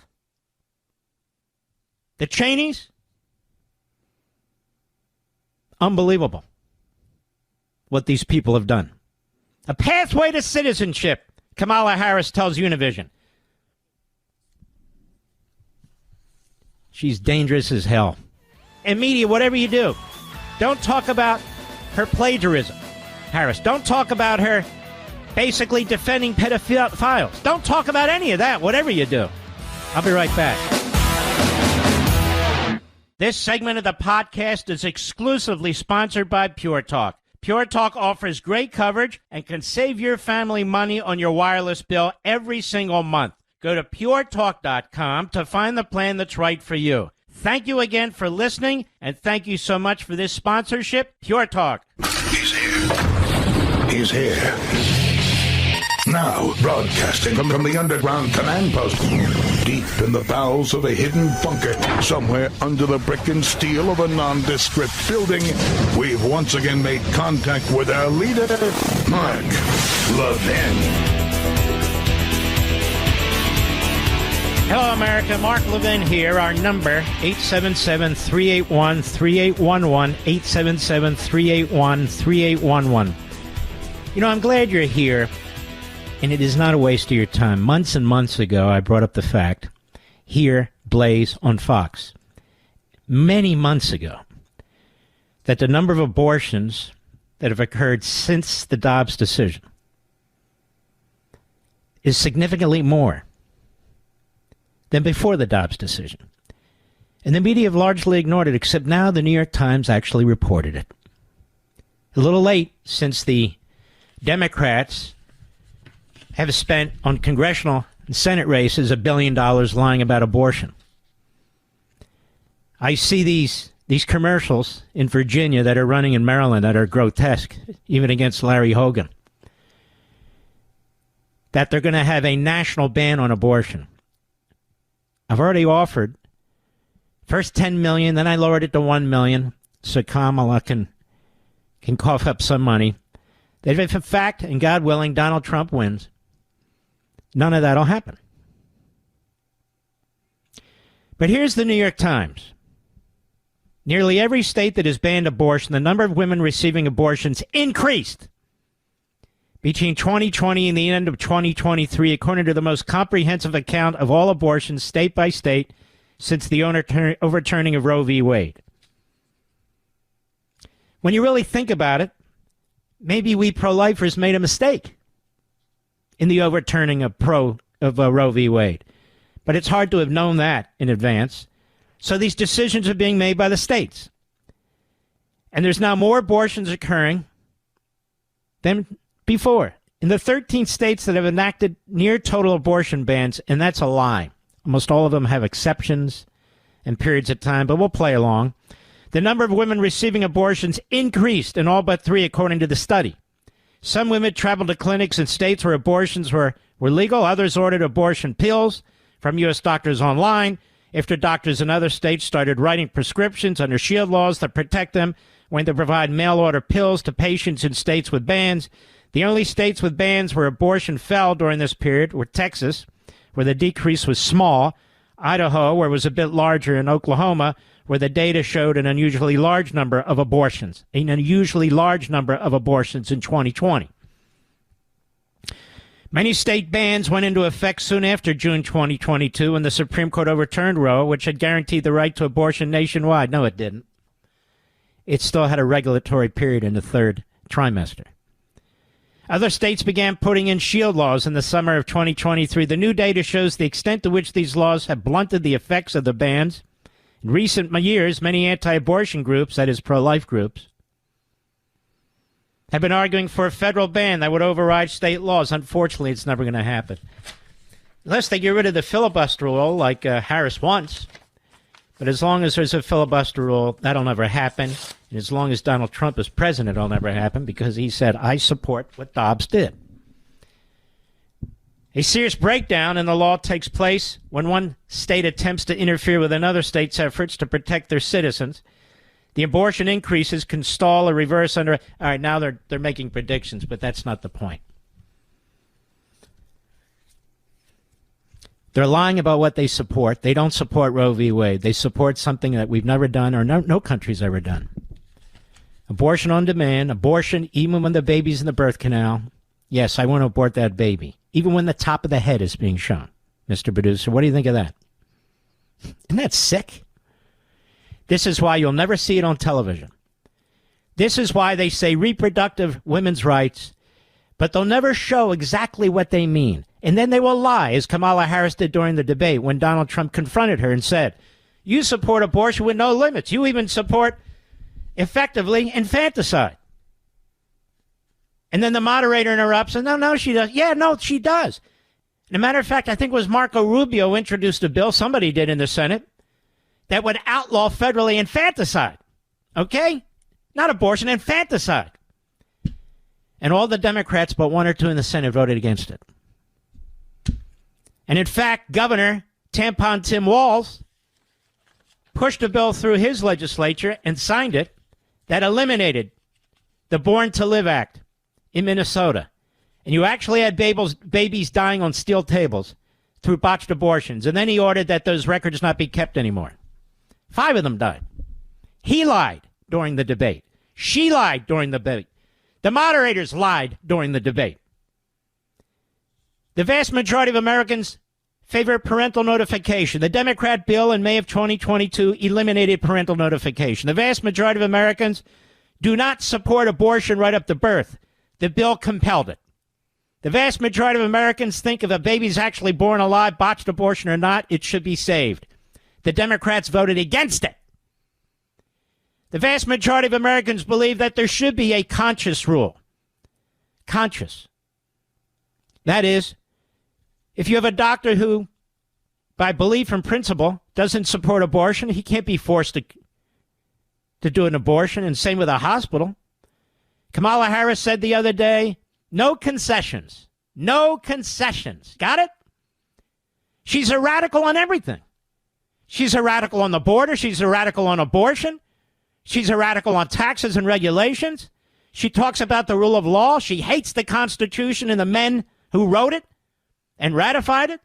The Cheneys. Unbelievable what these people have done. A pathway to citizenship, Kamala Harris tells Univision. She's dangerous as hell. And media, whatever you do, don't talk about her plagiarism, Harris. Don't talk about her basically defending pedophiles. Don't talk about any of that, whatever you do. I'll be right back. This segment of the podcast is exclusively sponsored by Pure Talk. Pure Talk offers great coverage and can save your family money on your wireless bill every single month. Go to puretalk.com to find the plan that's right for you. Thank you again for listening, and thank you so much for this sponsorship, Pure Talk. He's here. He's here. Now, broadcasting from the underground command post, deep in the bowels of a hidden bunker, somewhere under the brick and steel of a nondescript building, we've once again made contact with our leader, Mark Levin. Hello, America. Mark Levin here. Our number, 877-381-3811, 877-381-3811. You know, I'm glad you're here, and it is not a waste of your time. Months and months ago, I brought up the fact, here, Blaze on Fox, many months ago, that the number of abortions that have occurred since the Dobbs decision is significantly more than before the Dobbs decision. And the media have largely ignored it, except now the New York Times actually reported it. A little late, since the Democrats have spent on congressional and Senate races $1 billion lying about abortion. I see these commercials in Virginia that are running in Maryland that are grotesque, even against Larry Hogan, that they're going to have a national ban on abortion. I've already offered first $10 million, then I lowered it to $1 million so Kamala can cough up some money. That if in fact, and God willing, Donald Trump wins, none of that will happen. But here's the New York Times. Nearly every state that has banned abortion, the number of women receiving abortions increased between 2020 and the end of 2023, according to the most comprehensive account of all abortions state by state since the overturning of Roe v. Wade. When you really think about it, maybe we pro-lifers made a mistake in the overturning of Roe v. Wade. But it's hard to have known that in advance. So these decisions are being made by the states. And there's now more abortions occurring than before. In the 13 states that have enacted near total abortion bans, and that's a lie. Almost all of them have exceptions and periods of time, but we'll play along. The number of women receiving abortions increased in all but 3, according to the study. Some women traveled to clinics in states where abortions were legal. Others ordered abortion pills from U.S. doctors online after doctors in other states started writing prescriptions under shield laws that protect them when they provide mail-order pills to patients in states with bans. The only states with bans where abortion fell during this period were Texas, where the decrease was small, Idaho, where it was a bit larger, and Oklahoma, where the data showed an unusually large number of abortions, in 2020. Many state bans went into effect soon after June 2022 when the Supreme Court overturned Roe, which had guaranteed the right to abortion nationwide. No, it didn't. It still had a regulatory period in the third trimester. Other states began putting in shield laws in the summer of 2023. The new data shows the extent to which these laws have blunted the effects of the bans. In recent years, many anti-abortion groups, that is pro-life groups, have been arguing for a federal ban that would override state laws. Unfortunately, it's never going to happen. Unless they get rid of the filibuster rule like Harris wants. But as long as there's a filibuster rule, that'll never happen. And as long as Donald Trump is president, it'll never happen because he said, I support what Dobbs did. A serious breakdown in the law takes place when one state attempts to interfere with another state's efforts to protect their citizens. The abortion increases can stall or reverse under... All right, now they're making predictions, but that's not the point. They're lying about what they support. They don't support Roe v. Wade. They support something that we've never done or no country's ever done. Abortion on demand, abortion even when the baby's in the birth canal. Yes, I want to abort that baby, even when the top of the head is being shown. Mr. Producer, what do you think of that? Isn't that sick? This is why you'll never see it on television. This is why they say reproductive women's rights, but they'll never show exactly what they mean. And then they will lie, as Kamala Harris did during the debate when Donald Trump confronted her and said, you support abortion with no limits. You even support, effectively, infanticide. And then the moderator interrupts and, no, she does. Yeah, no, she does. As a matter of fact, I think it was Marco Rubio introduced a bill, somebody did in the Senate, that would outlaw federally infanticide. Okay? Not abortion, infanticide. And all the Democrats but 1 or 2 in the Senate voted against it. And in fact, Governor Tampon Tim Walz pushed a bill through his legislature and signed it that eliminated the Born to Live Act in Minnesota. And you actually had babies dying on steel tables through botched abortions. And then he ordered that those records not be kept anymore. 5 of them died. He lied during the debate. She lied during the debate. The moderators lied during the debate. The vast majority of Americans favor parental notification. The Democrat bill in May of 2022 eliminated parental notification. The vast majority of Americans do not support abortion right up to birth. The bill compelled it. The vast majority of Americans think if a baby's actually born alive, botched abortion or not, it should be saved. The Democrats voted against it. The vast majority of Americans believe that there should be a conscious rule. Conscious. That is, if you have a doctor who, by belief and principle, doesn't support abortion, he can't be forced to do an abortion, and same with a hospital. Kamala Harris said the other day, no concessions. No concessions. Got it? She's a radical on everything. She's a radical on the border. She's a radical on abortion. She's a radical on taxes and regulations. She talks about the rule of law. She hates the Constitution and the men who wrote it and ratified it.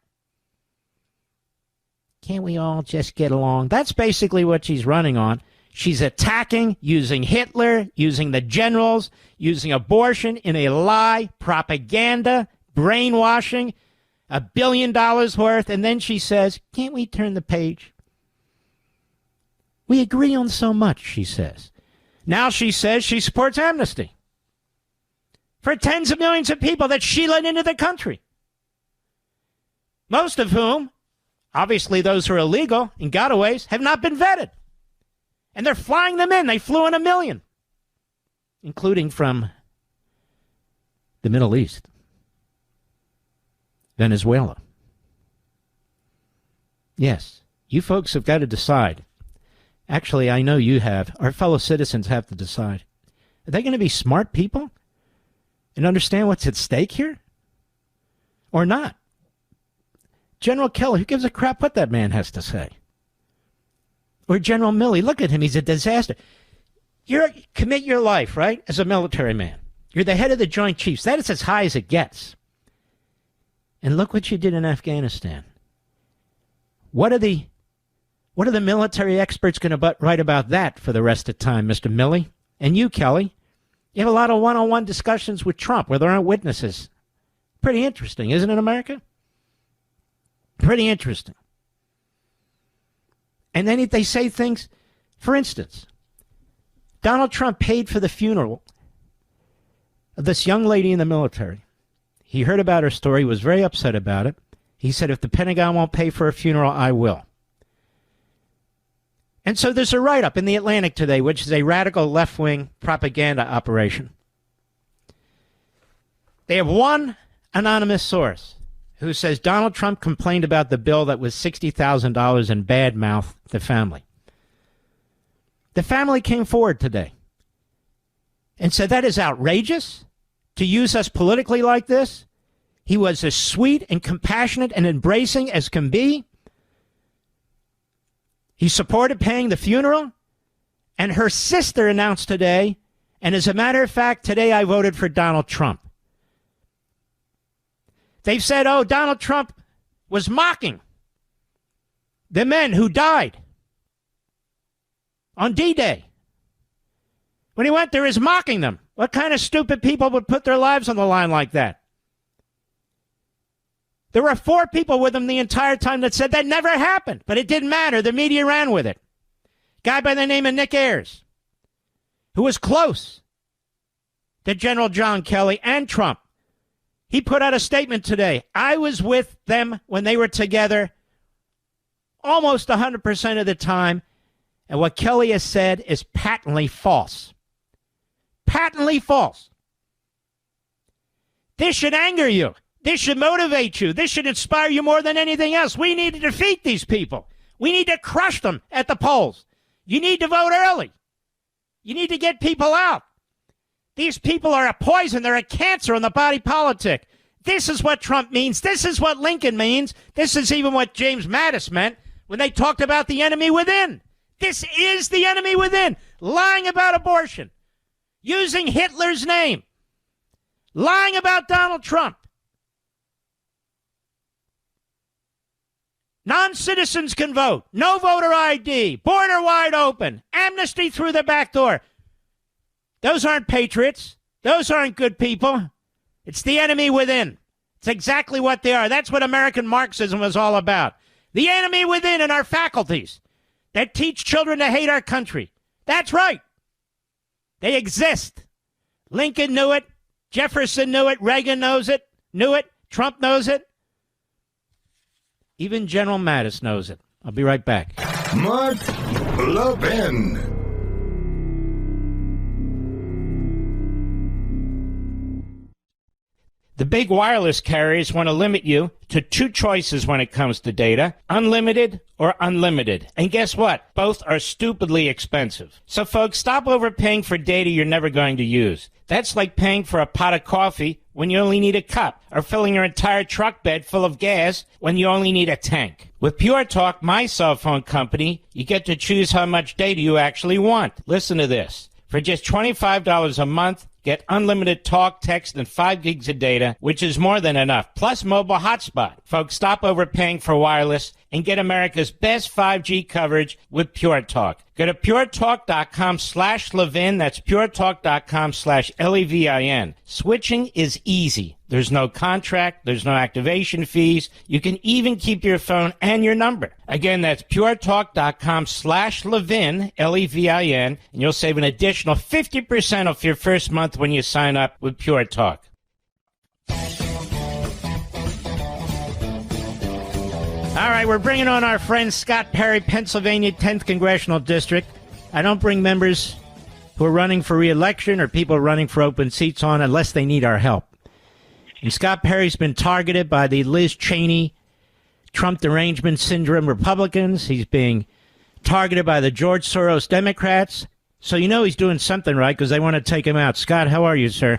Can't we all just get along? That's basically what she's running on. She's attacking, using Hitler, using the generals, using abortion in a lie, propaganda, brainwashing, $1 billion worth. And then she says, can't we turn the page? We agree on so much, she says. Now she says she supports amnesty for tens of millions of people that she let into the country. Most of whom, obviously those who are illegal and gotaways, have not been vetted. And they're flying them in. They flew in 1 million, including from the Middle East, Venezuela. Yes, you folks have got to decide. Actually, I know you have. Our fellow citizens have to decide. Are they going to be smart people and understand what's at stake here? Or not? General Kelly, who gives a crap what that man has to say? Or General Milley, look at him, he's a disaster. Commit your life, right, as a military man. You're the head of the Joint Chiefs. That is as high as it gets. And look what you did in Afghanistan. What are the military experts going to write about that for the rest of the time, Mr. Milley? And you, Kelly, you have a lot of one-on-one discussions with Trump where there aren't witnesses. Pretty interesting, isn't it, America? Pretty interesting. And then they say things, for instance, Donald Trump paid for the funeral of this young lady in the military. He heard about her story, was very upset about it. He said, if the Pentagon won't pay for a funeral, I will. And so there's a write-up in The Atlantic today, which is a radical left-wing propaganda operation. They have one anonymous source who says Donald Trump complained about the bill that was $60,000 and bad-mouthed the family. The family came forward today and said that is outrageous to use us politically like this. He was as sweet and compassionate and embracing as can be. He supported paying the funeral. And her sister announced today, and as a matter of fact, today I voted for Donald Trump. They've said, oh, Donald Trump was mocking the men who died on D-Day. When he went there, he's mocking them. What kind of stupid people would put their lives on the line like that? There were 4 people with him the entire time that said that never happened, but it didn't matter. The media ran with it. Guy by the name of Nick Ayers, who was close to General John Kelly and Trump. He put out a statement today. I was with them when they were together almost 100% of the time, and what Kelly has said is patently false. Patently false. This should anger you. This should motivate you. This should inspire you more than anything else. We need to defeat these people. We need to crush them at the polls. You need to vote early. You need to get people out. These people are a poison. They're a cancer on the body politic. This is what Trump means. This is what Lincoln means. This is even what James Mattis meant when they talked about the enemy within. This is the enemy within. Lying about abortion. Using Hitler's name. Lying about Donald Trump. Non-citizens can vote. No voter ID. Border wide open. Amnesty through the back door. Those aren't patriots. Those aren't good people. It's the enemy within. It's exactly what they are. That's what American Marxism was all about. The enemy within in our faculties that teach children to hate our country. That's right. They exist. Lincoln knew it. Jefferson knew it. Reagan knows it. knew it. Trump knows it. Even General Mattis knows it. I'll be right back. Mark Levin. The big wireless carriers want to limit you to two choices when it comes to data, unlimited or unlimited. And guess what? Both are stupidly expensive. So folks, stop overpaying for data you're never going to use. That's like paying for a pot of coffee when you only need a cup, or filling your entire truck bed full of gas when you only need a tank. With Pure Talk, my cell phone company, you get to choose how much data you actually want. Listen to this. For just $25 a month, get unlimited talk, text, and 5 gigs of data, which is more than enough, plus mobile hotspot. Folks, stop overpaying for wireless and get America's best 5G coverage with Pure Talk. Go to puretalk.com/Levin. That's puretalk.com/Levin. Switching is easy. There's no contract. There's no activation fees. You can even keep your phone and your number. Again, that's puretalk.com/Levin, Levin, and you'll save an additional 50% off your first month when you sign up with Pure Talk. All right, we're bringing on our friend Scott Perry, Pennsylvania 10th Congressional District. I don't bring members who are running for reelection or people running for open seats on unless they need our help. And Scott Perry's been targeted by the Liz Cheney Trump derangement syndrome Republicans. He's being targeted by the George Soros Democrats. So you know he's doing something right because they want to take him out. Scott, how are you, sir?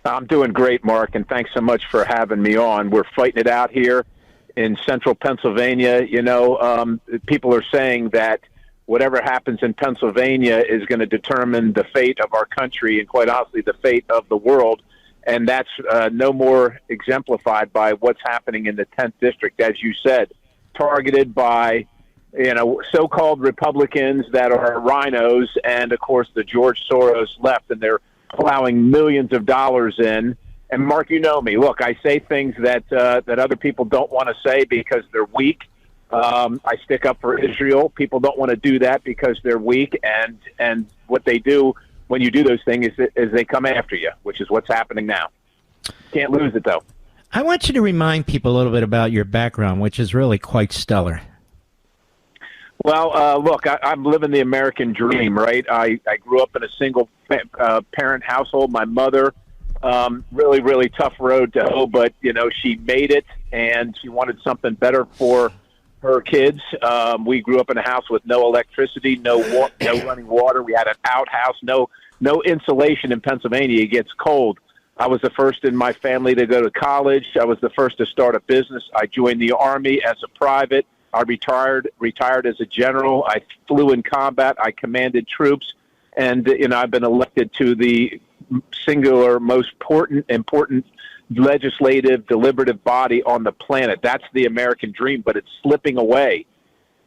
I'm doing great, Mark, and thanks so much for having me on. We're fighting it out here in central Pennsylvania. You know, people are saying that whatever happens in Pennsylvania is going to determine the fate of our country and, quite honestly, the fate of the world. And that's no more exemplified by what's happening in the 10th District, as you said, targeted by, you know, so-called Republicans that are rhinos and, of course, the George Soros left, and they're plowing millions of dollars in. And, Mark, you know me. Look, I say things that other people don't want to say because they're weak. I stick up for Israel. People don't want to do that because they're weak. And what they do when you do those things is they come after you, which is what's happening now. Can't lose it, though. I want you to remind people a little bit about your background, which is really quite stellar. Well, look, I'm living the American dream, right? I grew up in a single parent household. My mother, really, really tough road to hoe, but, you know, she made it, and she wanted something better for her kids. We grew up in a house with no electricity, no running water. We had an outhouse, no insulation in Pennsylvania. It gets cold. I was the first in my family to go to college. I was the first to start a business. I joined the Army as a private. I retired as a general. I flew in combat. I commanded troops. And, you know, I've been elected to the singular most important legislative deliberative body on the planet. That's the American dream, but it's slipping away.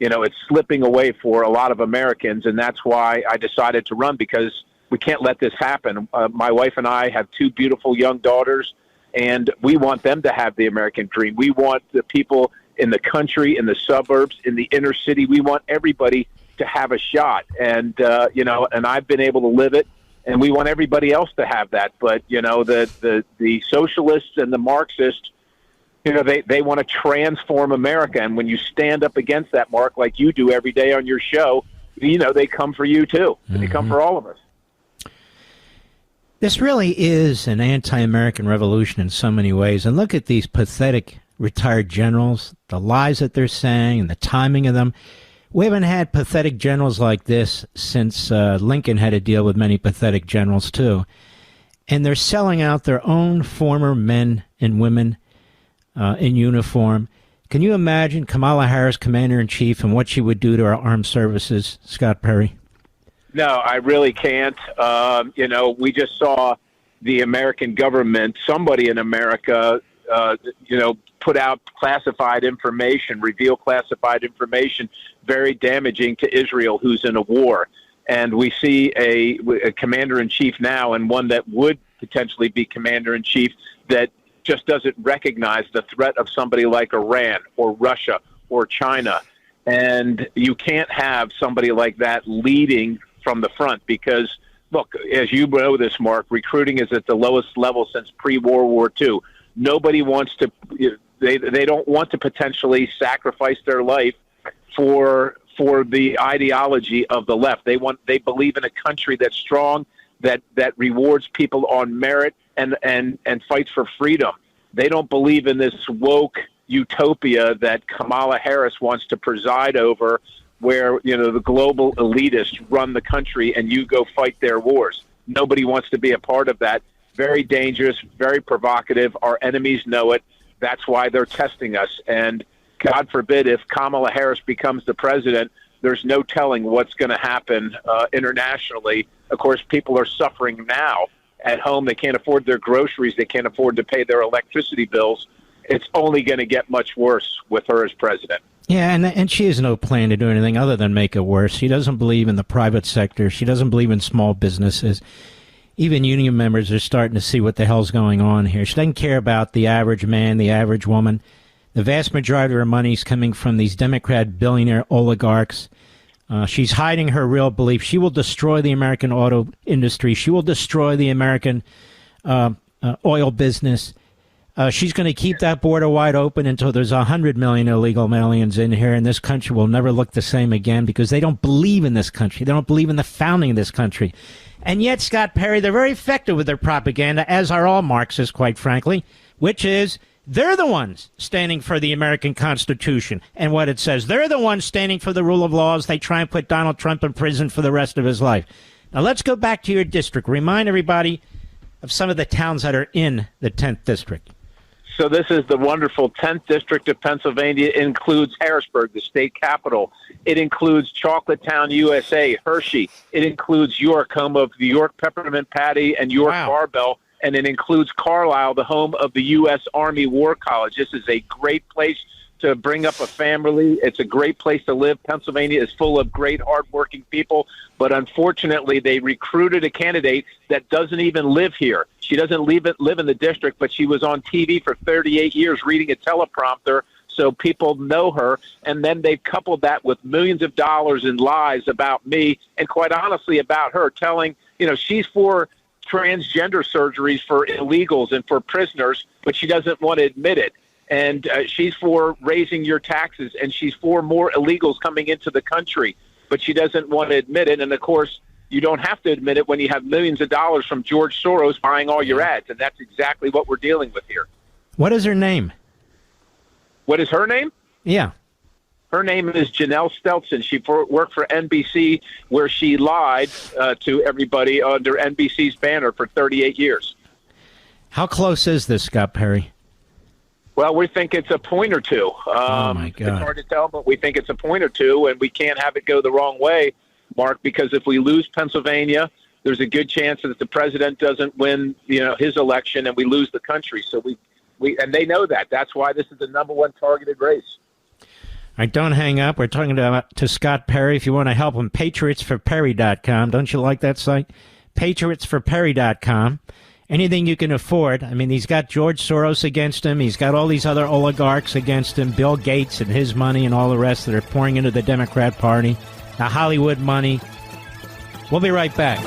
You know, it's slipping away for a lot of Americans, and that's why I decided to run, because we can't let this happen. My wife and I have 2 beautiful young daughters, and we want them to have the American dream. We want the people in the country, in the suburbs, in the inner city. We want everybody to have a shot, and you know, and I've been able to live it. And we want everybody else to have that. But, you know, the socialists and the Marxists, you know, they want to transform America. And when you stand up against that, Mark, like you do every day on your show, you know, they come for you, too. Mm-hmm. They come for all of us. This really is an anti-American revolution in so many ways. And look at these pathetic retired generals, the lies that they're saying and the timing of them. We haven't had pathetic generals like this since Lincoln had to deal with many pathetic generals, too. And they're selling out their own former men and women in uniform. Can you imagine Kamala Harris, Commander-in-Chief, and what she would do to our armed services, Scott Perry? No, I really can't. You know, we just saw the American government, somebody in America, you know, put out classified information, reveal classified information, very damaging to Israel, who's in a war. And we see a commander-in-chief now, and one that would potentially be commander-in-chief, that just doesn't recognize the threat of somebody like Iran or Russia or China. And you can't have somebody like that leading from the front because, look, as you know this, Mark, recruiting is at the lowest level since pre-World War II. Nobody wants to. They don't want to potentially sacrifice their life for the ideology of the left. They believe in a country that's strong, that rewards people on merit and fights for freedom. They don't believe in this woke utopia that Kamala Harris wants to preside over, where the global elitists run the country and you go fight their wars. Nobody wants to be a part of that. Very dangerous, very provocative. Our enemies know it. That's why they're testing us. And God forbid if Kamala Harris becomes the president, there's no telling what's going to happen internationally. Of course, people are suffering now at home. They can't afford their groceries. They can't afford to pay their electricity bills. It's only going to get much worse with her as president. Yeah, and she has no plan to do anything other than make it worse. She doesn't believe in the private sector. She doesn't believe in small businesses. Even union members are starting to see what the hell's going on here. She doesn't care about the average man, the average woman. The vast majority of her money is coming from these Democrat billionaire oligarchs. She's hiding her real belief. She will destroy the American auto industry. She will destroy the American oil business. She's going to keep that border wide open until there's 100 million illegal aliens in here, and this country will never look the same again because they don't believe in this country. They don't believe in the founding of this country. And yet, Scott Perry, they're very effective with their propaganda, as are all Marxists, quite frankly, which is they're the ones standing for the American Constitution and what it says. They're the ones standing for the rule of laws. They try and put Donald Trump in prison for the rest of his life. Now, let's go back to your district. Remind everybody of some of the towns that are in the 10th district. So this is the wonderful 10th District of Pennsylvania. It includes Harrisburg, the state capital. It includes Chocolatetown, USA, Hershey. It includes York, home of the York Peppermint Patty and York Barbell. And it includes Carlisle, the home of the U.S. Army War College. This is a great place to bring up a family. It's a great place to live. Pennsylvania is full of great, hardworking people. But unfortunately, they recruited a candidate that doesn't even live here. She doesn't live in the district, but she was on TV for 38 years reading a teleprompter, so people know her. And then they've coupled that with millions of dollars in lies about me and, quite honestly, about her, telling, she's for transgender surgeries for illegals and for prisoners, but she doesn't want to admit it. And she's for raising your taxes, and she's for more illegals coming into the country, but she doesn't want to admit it. And, of course, you don't have to admit it when you have millions of dollars from George Soros buying all your ads, and that's exactly what we're dealing with here. What is her name? What is her name? Yeah. Her name is Janelle Stelzner. She worked for NBC, where she lied to everybody under NBC's banner for 38 years. How close is this, Scott Perry? Well, we think it's a point or two. Oh, my God. It's hard to tell, but we think it's a point or two, and we can't have it go the wrong way, Mark, because if we lose Pennsylvania, there's a good chance that the president doesn't win, his election, and we lose the country. So and they know that. That's why this is the number one targeted race. All right, don't hang up. We're talking to Scott Perry. If you want to help him, patriotsforperry.com. Don't you like that site? Patriotsforperry.com. Anything you can afford. I mean, he's got George Soros against him. He's got all these other oligarchs against him, Bill Gates and his money and all the rest that are pouring into the Democrat Party, the Hollywood money. We'll be right back.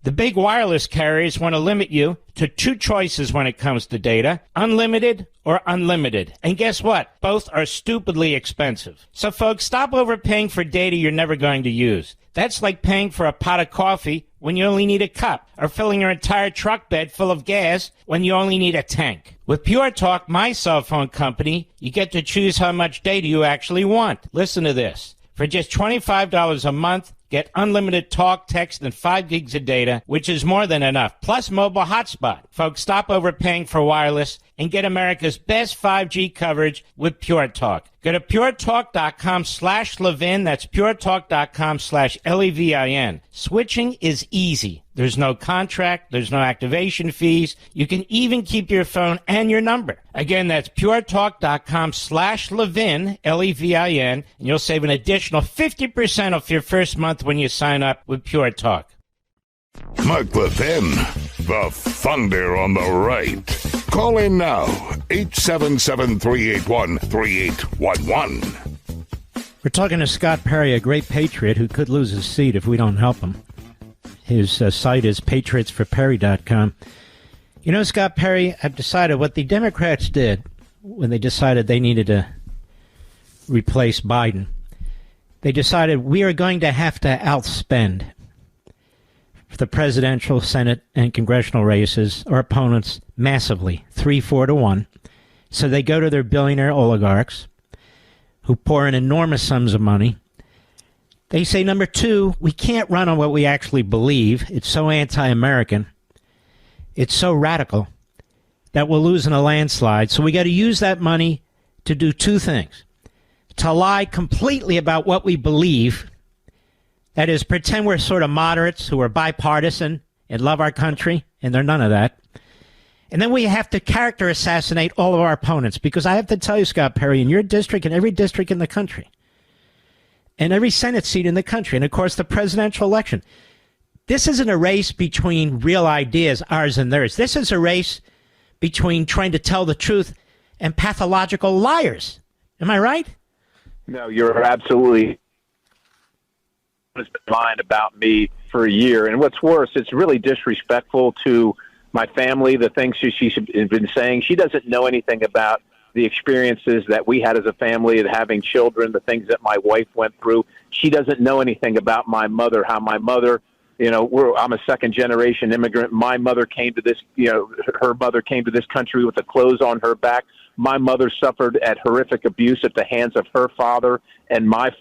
The big wireless carriers want to limit you to two choices when it comes to data, unlimited or unlimited. And guess what? Both are stupidly expensive. So, folks, stop overpaying for data you're never going to use. That's like paying for a pot of coffee when you only need a cup, or filling your entire truck bed full of gas when you only need a tank. With Pure Talk, my cell phone company, you get to choose how much data you actually want. Listen to this. For just $25 a month, get unlimited talk, text, and 5 gigs of data, which is more than enough, plus mobile hotspot. Folks, stop overpaying for wireless and get America's best 5G coverage with Pure Talk. Go to puretalk.com/Levin. That's puretalk.com/Levin. Switching is easy. There's no contract. There's no activation fees. You can even keep your phone and your number. Again, that's puretalk.com/Levin, Levin, and you'll save an additional 50% off your first month when you sign up with Pure Talk. Mark Levin, the thunder on the right. Call in now, 877-381-3811. We're talking to Scott Perry, a great patriot who could lose his seat if we don't help him. His site is patriotsforperry.com. You know, Scott Perry, I've decided what the Democrats did when they decided they needed to replace Biden. They decided we are going to have to outspend for the presidential, Senate, and congressional races our opponents massively, 3-4 to 1. So they go to their billionaire oligarchs who pour in enormous sums of money. They say, number two, we can't run on what we actually believe. It's so anti-American. It's so radical that we'll lose in a landslide. So we got to use that money to do two things. To lie completely about what we believe. That is, pretend we're sort of moderates who are bipartisan and love our country, and they're none of that. And then we have to character assassinate all of our opponents, because I have to tell you, Scott Perry, in your district and every district in the country, and every Senate seat in the country, and of course the presidential election, this isn't a race between real ideas, ours and theirs. This is a race between trying to tell the truth and pathological liars. Am I right? No, you're absolutely has been lying about me for a year. And what's worse, it's really disrespectful to my family, the things she's been saying. She doesn't know anything about the experiences that we had as a family of having children, the things that my wife went through. She doesn't know anything about my mother, how my mother, I'm a second-generation immigrant. My mother came to this, her mother came to this country with the clothes on her back. My mother suffered at horrific abuse at the hands of her father and my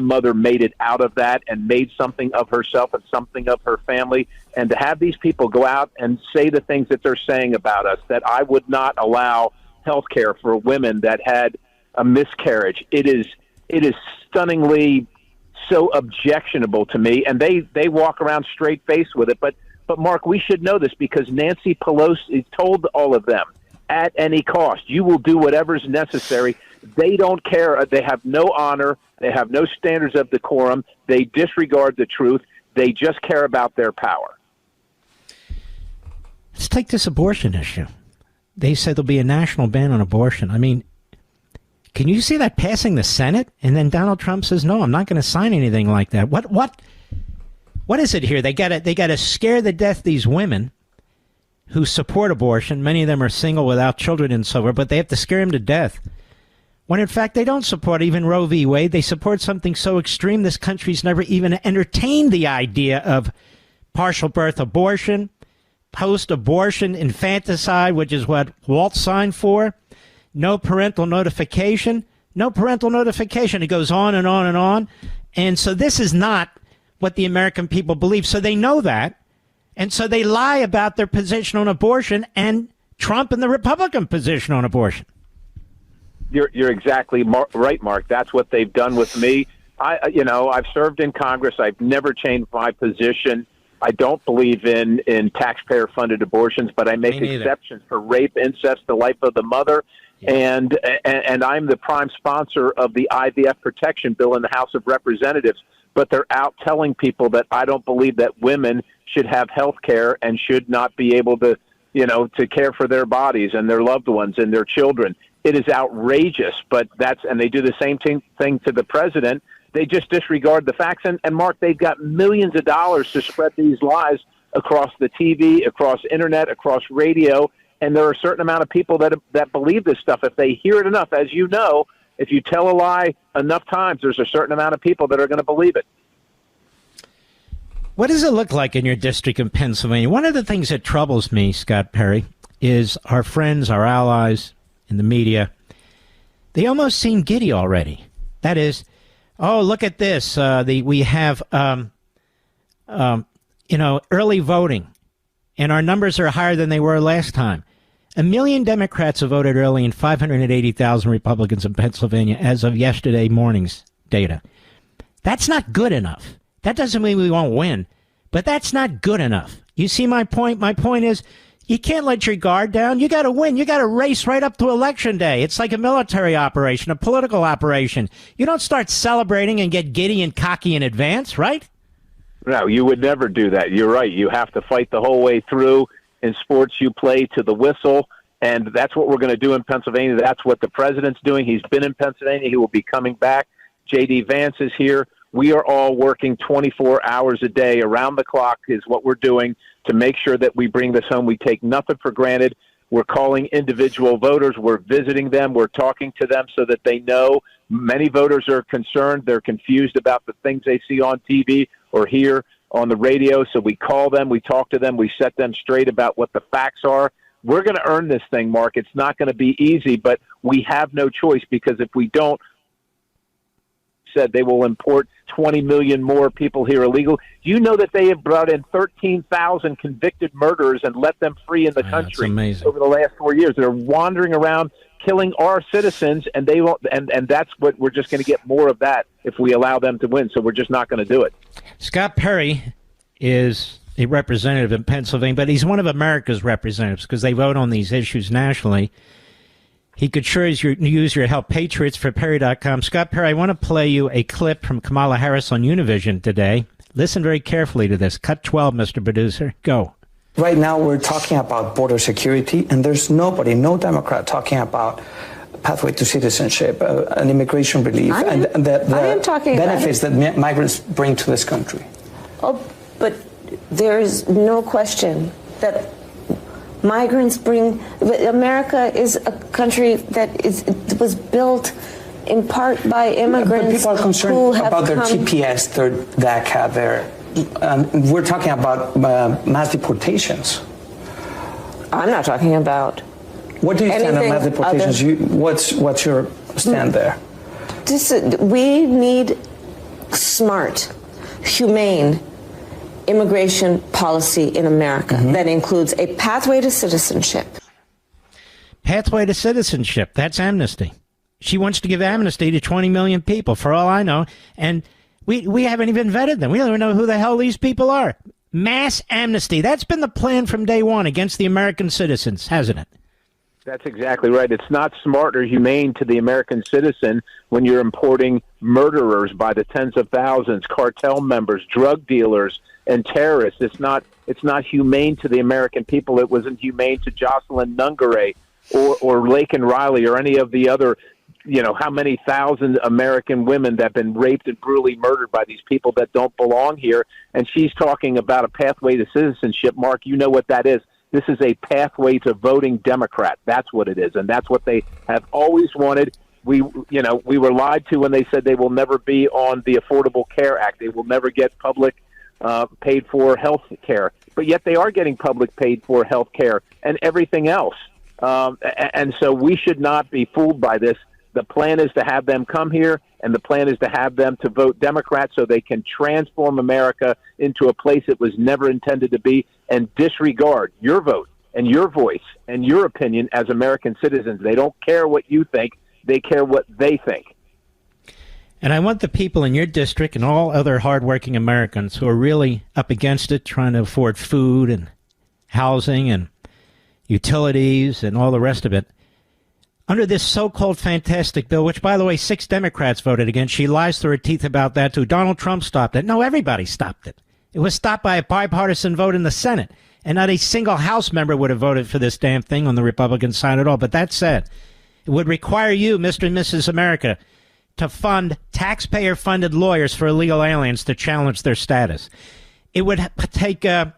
mother made it out of that and made something of herself and something of her family. And to have these people go out and say the things that they're saying about us, that I would not allow health care for women that had a miscarriage, it is stunningly so objectionable to me. And they walk around straight-faced with it. But Mark, we should know this, because Nancy Pelosi told all of them, at any cost, you will do whatever's necessary. They don't care. They have no honor. They have no standards of decorum. They disregard the truth. They just care about their power. Let's take this abortion issue. They said there'll be a national ban on abortion. I mean, can you see that passing the Senate? And then Donald Trump says, no, I'm not going to sign anything like that. What is it here? They got to scare to death these women who support abortion. Many of them are single without children and so forth, but they have to scare them to death. When in fact they don't support even Roe v. Wade. They support something so extreme this country's never even entertained the idea of partial birth abortion, post-abortion infanticide, which is what Walt signed for. No parental notification. No parental notification. It goes on and on and on. And so this is not what the American people believe. So they know that. And so they lie about their position on abortion and Trump and the Republican position on abortion. You're exactly right, Mark. That's what they've done with me. I've served in Congress. I've never changed my position. I don't believe in taxpayer funded abortions, but I make exceptions for rape, incest, the life of the mother. Yeah. And I'm the prime sponsor of the IVF protection bill in the House of Representatives. But they're out telling people that I don't believe that women should have health care and should not be able to, to care for their bodies and their loved ones and their children. It is outrageous, but and they do the same thing to the president. They just disregard the facts. And Mark, they've got millions of dollars to spread these lies across the TV, across internet, across radio. And there are a certain amount of people that believe this stuff. If they hear it enough, as you know, if you tell a lie enough times, there's a certain amount of people that are going to believe it. What does it look like in your district in Pennsylvania? One of the things that troubles me, Scott Perry, is our friends, our allies in the media. They almost seem giddy already. That is, oh, look at this. We have, early voting, and our numbers are higher than they were last time. 1 million Democrats have voted early and 580,000 Republicans in Pennsylvania as of yesterday morning's data. That's not good enough. That doesn't mean we won't win, but that's not good enough. You see my point? My point is you can't let your guard down. You got to win. You got to race right up to Election Day. It's like a military operation, a political operation. You don't start celebrating and get giddy and cocky in advance, right? No, you would never do that. You're right. You have to fight the whole way through. In sports, you play to the whistle, and that's what we're going to do in Pennsylvania. That's what the president's doing. He's been in Pennsylvania. He will be coming back. J.D. Vance is here. We are all working 24 hours a day, around the clock is what we're doing to make sure that we bring this home. We take nothing for granted. We're calling individual voters. We're visiting them. We're talking to them so that they know. Many voters are concerned. They're confused about the things they see on TV or hear on the radio. So we call them. We talk to them. We set them straight about what the facts are. We're going to earn this thing, Mark. It's not going to be easy, but we have no choice, because if we don't, said they will import 20 million more people here illegal. Do you know that they have brought in 13,000 convicted murderers and let them free in the country over the last 4 years? They're wandering around killing our citizens, and they won't. And that's what we're just going to get more of that if we allow them to win. So we're just not going to do it. Scott Perry is a representative in Pennsylvania, but he's one of America's representatives because they vote on these issues nationally. He could sure use your help. Patriots for Perry.com. Scott Perry, I want to play you a clip from Kamala Harris on Univision today. Listen very carefully to this. Cut 12, Mr. Producer. Go. Right now, we're talking about border security, and there's nobody, no Democrat, talking about pathway to citizenship, and immigration relief, and the benefits that migrants bring to this country. Oh, but there's no question that migrants bring. America is a country that was built in part by immigrants. But people are concerned about their TPS, their DACA, we're talking about mass deportations. I'm not talking about. What do you stand on mass deportations? What's your stand there? We need smart, humane immigration policy in America that includes a pathway to citizenship. Pathway to citizenship. That's amnesty. She wants to give amnesty to 20 million people, for all I know. And we haven't even vetted them. We don't even know who the hell these people are. Mass amnesty. That's been the plan from day one against the American citizens, hasn't it? That's exactly right. It's not smart or humane to the American citizen when you're importing murderers by the tens of thousands, cartel members, drug dealers, and terrorists. It's not humane to the American people. It wasn't humane to Jocelyn Nungare or Laken Riley or any of the other, how many thousand American women that have been raped and brutally murdered by these people that don't belong here. And she's talking about a pathway to citizenship. Mark, you know what that is. This is a pathway to voting Democrat. That's what it is, and that's what they have always wanted. We were lied to when they said they will never be on the Affordable Care Act. They will never get public paid for health care, but yet they are getting public paid for health care and everything else. And so we should not be fooled by this. The plan is to have them come here, and the plan is to have them to vote Democrat so they can transform America into a place it was never intended to be, and disregard your vote and your voice and your opinion as American citizens. They don't care what you think. They care what they think. And I want the people in your district and all other hardworking Americans who are really up against it, trying to afford food and housing and utilities and all the rest of it, under this so-called fantastic bill, which, by the way, 6 Democrats voted against. She lies through her teeth about that, too. Donald Trump stopped it. No, everybody stopped it. It was stopped by a bipartisan vote in the Senate, and not a single House member would have voted for this damn thing on the Republican side at all. But that said, it would require you, Mr. and Mrs. America, to fund taxpayer-funded lawyers for illegal aliens to challenge their status. It would take a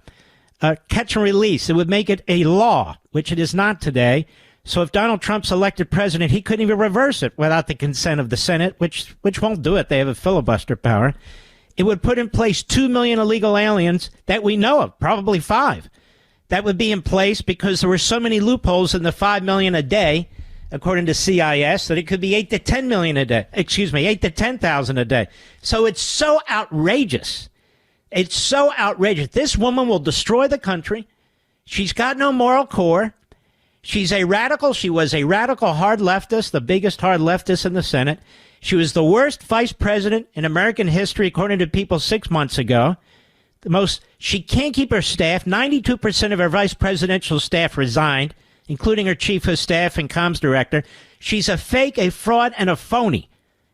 catch and release. It would make it a law, which it is not today. So if Donald Trump's elected president, he couldn't even reverse it without the consent of the Senate, which won't do it. They have a filibuster power. It would put in place 2 million illegal aliens that we know of, probably 5. That would be in place because there were so many loopholes in the 5 million a day, according to CIS, that it could be 8 to 10 million a day. 8 to 10,000 a day. So it's so outrageous. It's so outrageous. This woman will destroy the country. She's got no moral core. She's a radical. She was a radical hard leftist, the biggest hard leftist in the Senate. She was the worst vice president in American history, according to people 6 months ago. She can't keep her staff. 92% of her vice presidential staff resigned, including her chief of staff and comms director. She's a fake, a fraud, and a phony.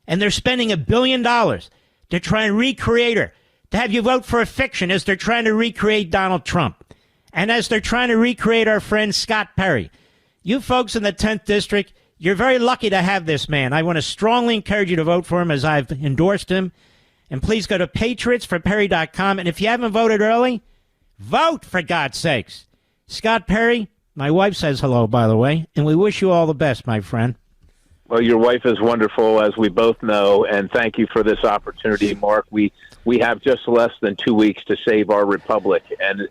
And they're spending $1 billion to try and recreate her, to have you vote for a fiction as they're trying to recreate Donald Trump. And as they're trying to recreate our friend Scott Perry. You folks in the 10th District, you're very lucky to have this man. I want to strongly encourage you to vote for him as I've endorsed him. And please go to patriotsforperry.com. And if you haven't voted early, vote, for God's sakes. Scott Perry, my wife says hello, by the way, and we wish you all the best, my friend. Well, your wife is wonderful, as we both know, and thank you for this opportunity, Mark. We have just less than 2 weeks to save our republic, and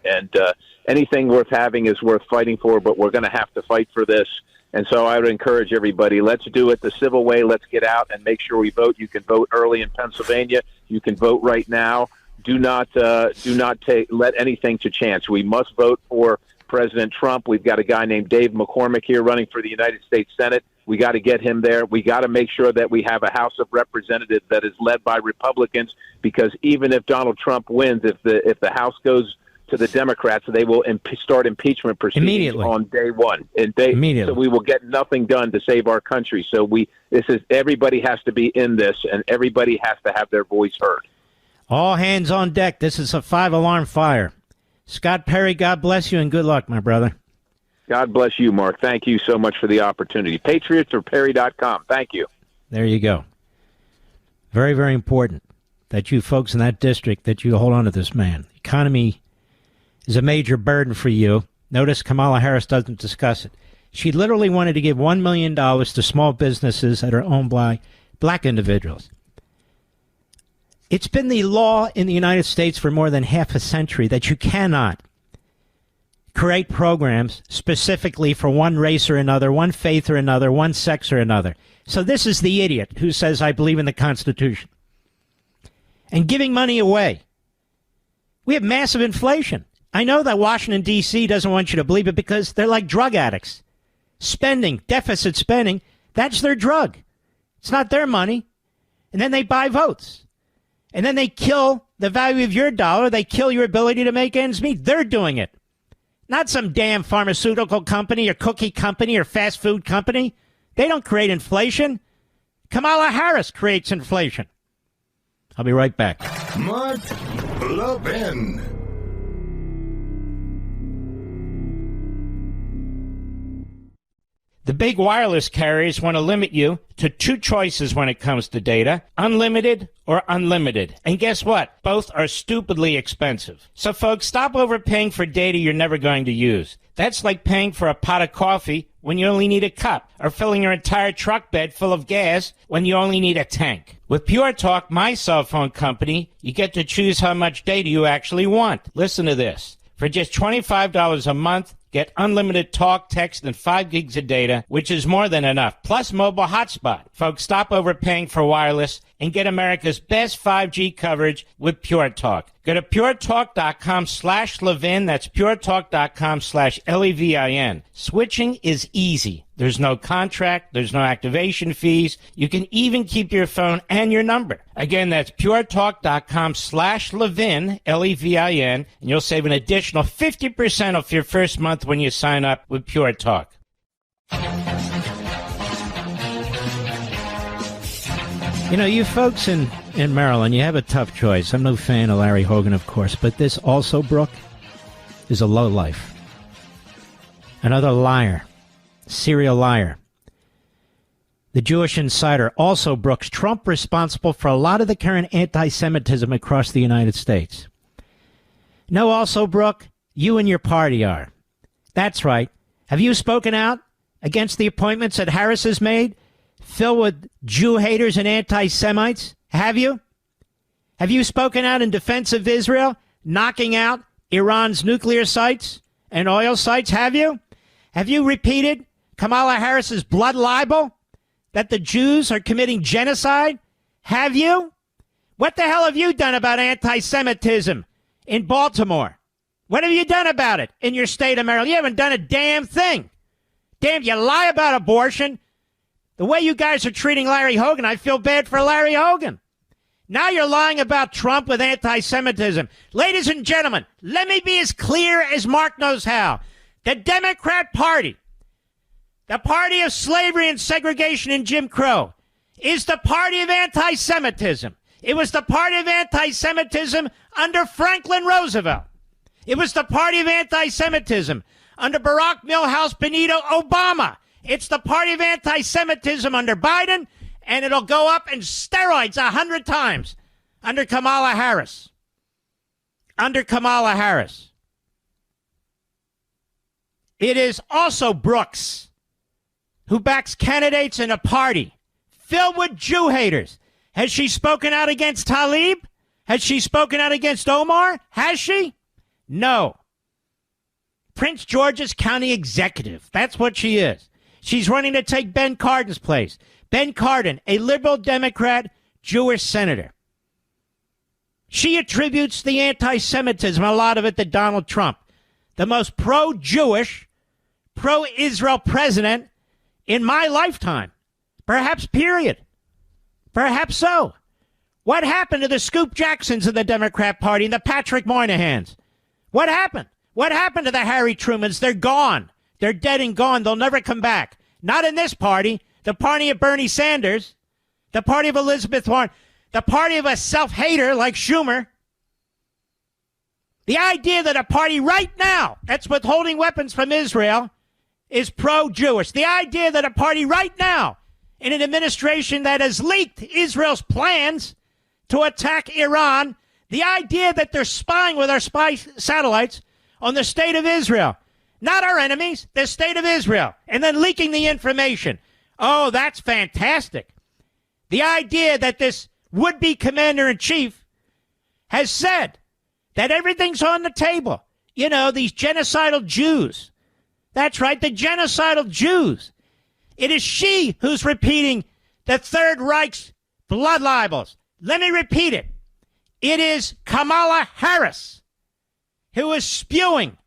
anything worth having is worth fighting for, but we're going to have to fight for this. And so I would encourage everybody, let's do it the civil way. Let's get out and make sure we vote. You can vote early in Pennsylvania. You can vote right now. Do not let anything to chance. We must vote for President Trump. We've got a guy named Dave McCormick here running for the United States Senate. We got to get him there. We got to make sure that we have a House of Representatives that is led by Republicans, because even if Donald Trump wins, if the House goes to the Democrats, they will start impeachment proceedings immediately on day one. Immediately. So we will get nothing done to save our country. So everybody has to be in this, and everybody has to have their voice heard. All hands on deck. This is a 5-alarm fire. Scott Perry, God bless you and good luck, my brother. God bless you, Mark. Thank you so much for the opportunity. Patriotsforperry.com. Thank you. There you go. Very, very important that you folks in that district, that you hold on to this man. The economy is a major burden for you. Notice Kamala Harris doesn't discuss it. She literally wanted to give $1 million to small businesses that are owned by black individuals. It's been the law in the United States for more than half a century that you cannot create programs specifically for one race or another, one faith or another, one sex or another. So this is the idiot who says, I believe in the Constitution. And giving money away. We have massive inflation. I know that Washington, D.C. doesn't want you to believe it because they're like drug addicts. Spending, deficit spending, that's their drug. It's not their money. And then they buy votes. And then they kill the value of your dollar. They kill your ability to make ends meet. They're doing it. Not some damn pharmaceutical company or cookie company or fast food company. They don't create inflation. Kamala Harris creates inflation. I'll be right back. Mark Levin. The big wireless carriers want to limit you to two choices when it comes to data, unlimited or unlimited. And guess what? Both are stupidly expensive. So folks, stop overpaying for data you're never going to use. That's like paying for a pot of coffee when you only need a cup, or filling your entire truck bed full of gas when you only need a tank. With Pure Talk, my cell phone company, you get to choose how much data you actually want. Listen to this. For just $25 a month, get unlimited talk, text, and 5 gigs of data, which is more than enough, plus mobile hotspot. Folks, stop overpaying for wireless and get America's best 5G coverage with Pure Talk. Go to puretalk.com/Levin. That's puretalk.com/Levin. Switching is easy. There's no contract. There's no activation fees. You can even keep your phone and your number. Again, that's puretalk.com/Levin, Levin, and you'll save an additional 50% off your first month when you sign up with Pure Talk. You know, you folks in Maryland, you have a tough choice. I'm no fan of Larry Hogan, of course, but this also, Brooke, is a lowlife. Another liar. Serial liar. The Jewish Insider. Also, Brooks, Trump responsible for a lot of the current anti-Semitism across the United States. No, also, Brooke, you and your party are. That's right. Have you spoken out against the appointments that Harris has made, filled with Jew haters and anti-Semites? Have you? Have you spoken out in defense of Israel, knocking out Iran's nuclear sites and oil sites? Have you? Have you repeated Kamala Harris's blood libel that the Jews are committing genocide? Have you? What the hell have you done about anti-Semitism in Baltimore? What have you done about it in your state of Maryland? You haven't done a damn thing. Damn, you lie about abortion. The way you guys are treating Larry Hogan, I feel bad for Larry Hogan. Now you're lying about Trump with anti-Semitism. Ladies and gentlemen, let me be as clear as Mark knows how. The Democrat Party, the party of slavery and segregation and Jim Crow, is the party of anti-Semitism. It was the party of anti-Semitism under Franklin Roosevelt. It was the party of anti-Semitism under Barack Milhouse Benito Obama. It's the party of anti-Semitism under Biden, and it'll go up in steroids 100 times under Kamala Harris. Under Kamala Harris. It is also Brooks who backs candidates in a party filled with Jew haters. Has she spoken out against Tlaib? Has she spoken out against Omar? Has she? No. Prince George's County Executive. That's what she is. She's running to take Ben Cardin's place. Ben Cardin, a liberal Democrat, Jewish senator. She attributes the anti-Semitism, a lot of it, to Donald Trump, the most pro-Jewish, pro-Israel president in my lifetime. Perhaps period. Perhaps so. What happened to the Scoop Jacksons of the Democrat Party and the Patrick Moynahans? What happened? What happened to the Harry Trumans? They're gone. They're dead and gone. They'll never come back. Not in this party. The party of Bernie Sanders. The party of Elizabeth Warren. The party of a self-hater like Schumer. The idea that a party right now that's withholding weapons from Israel is pro-Jewish. The idea that a party right now in an administration that has leaked Israel's plans to attack Iran, the idea that they're spying with our spy satellites on the state of Israel, not our enemies, the state of Israel, and then leaking the information. Oh, that's fantastic. The idea that this would-be commander-in-chief has said that everything's on the table. You know, these genocidal Jews. That's right, the genocidal Jews. It is she who's repeating the Third Reich's blood libels. Let me repeat it. It is Kamala Harris who is spewing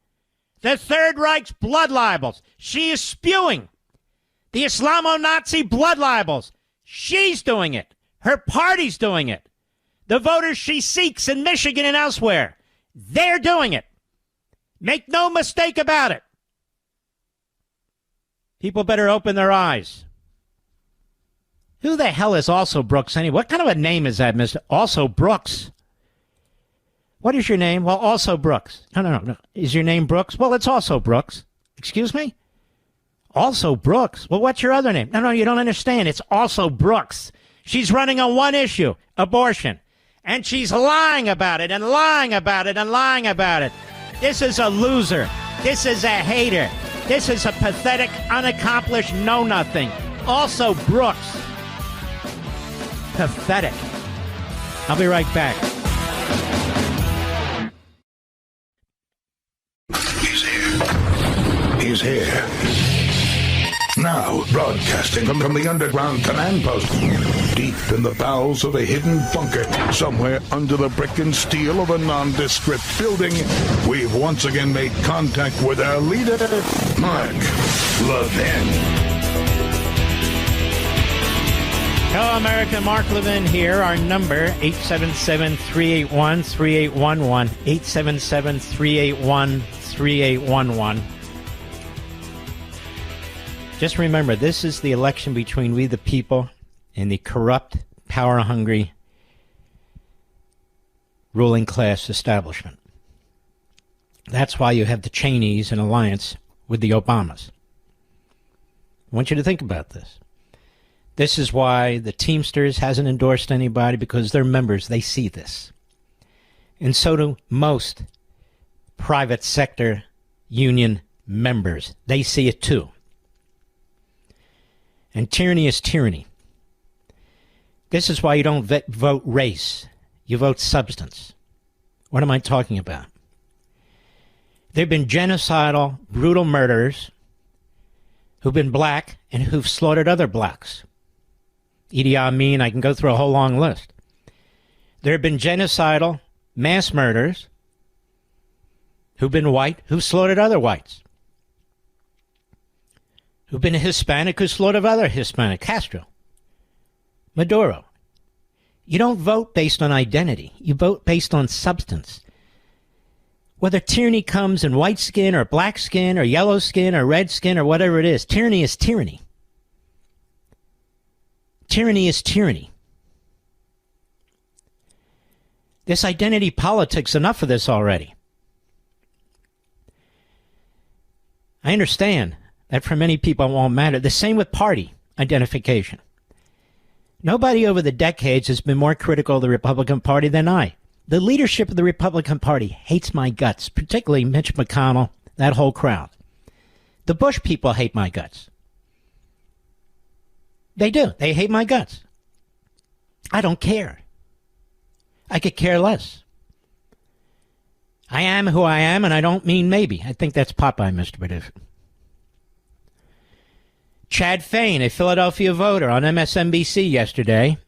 the Third Reich's blood libels. She is spewing the Islamo-Nazi blood libels. She's doing it. Her party's doing it. The voters she seeks in Michigan and elsewhere, they're doing it. Make no mistake about it. People better open their eyes. Who the hell is Also Brooks anyway? What kind of a name is that, Mr. Also Brooks? What is your name? Well, Also Brooks. No. Is your name Brooks? Well, it's Also Brooks. Excuse me? Also Brooks. Well, what's your other name? No, you don't understand. It's Also Brooks. She's running on one issue, abortion. And she's lying about it and lying about it and lying about it. This is a loser. This is a hater. This is a pathetic, unaccomplished know-nothing. Also Brooks. Pathetic. I'll be right back. He's here. Now, broadcasting from the underground command post, deep in the bowels of a hidden bunker, somewhere under the brick and steel of a nondescript building, we've once again made contact with our leader, Mark Levin. Hello, America. Mark Levin here. Our number, 877-381-3811, 877-381-3811. Just remember, this is the election between we the people and the corrupt, power-hungry, ruling class establishment. That's why you have the Cheneys in alliance with the Obamas. I want you to think about this. This is why the Teamsters hasn't endorsed anybody, because their members, they see this. And so do most private sector union members. They see it too. And tyranny is tyranny. This is why you don't vote race. You vote substance. What am I talking about? There have been genocidal, brutal murderers who've been black and who've slaughtered other blacks. Idi Amin, I can go through a whole long list. There have been genocidal, mass murderers who've been white, who've slaughtered other whites. Who've been Hispanic, who slaughtered other Hispanic. Castro. Maduro. You don't vote based on identity. You vote based on substance. Whether tyranny comes in white skin or black skin or yellow skin or red skin or whatever it is, tyranny is tyranny. Tyranny is tyranny. This identity politics, enough of this already. I understand that for many people it won't matter. The same with party identification. Nobody over the decades has been more critical of the Republican Party than I. The leadership of the Republican Party hates my guts, particularly Mitch McConnell, that whole crowd. The Bush people hate my guts. They do. They hate my guts. I don't care. I could care less. I am who I am, and I don't mean maybe. I think that's Popeye, Mr. Bediff. Chad Fain, a Philadelphia voter on MSNBC yesterday.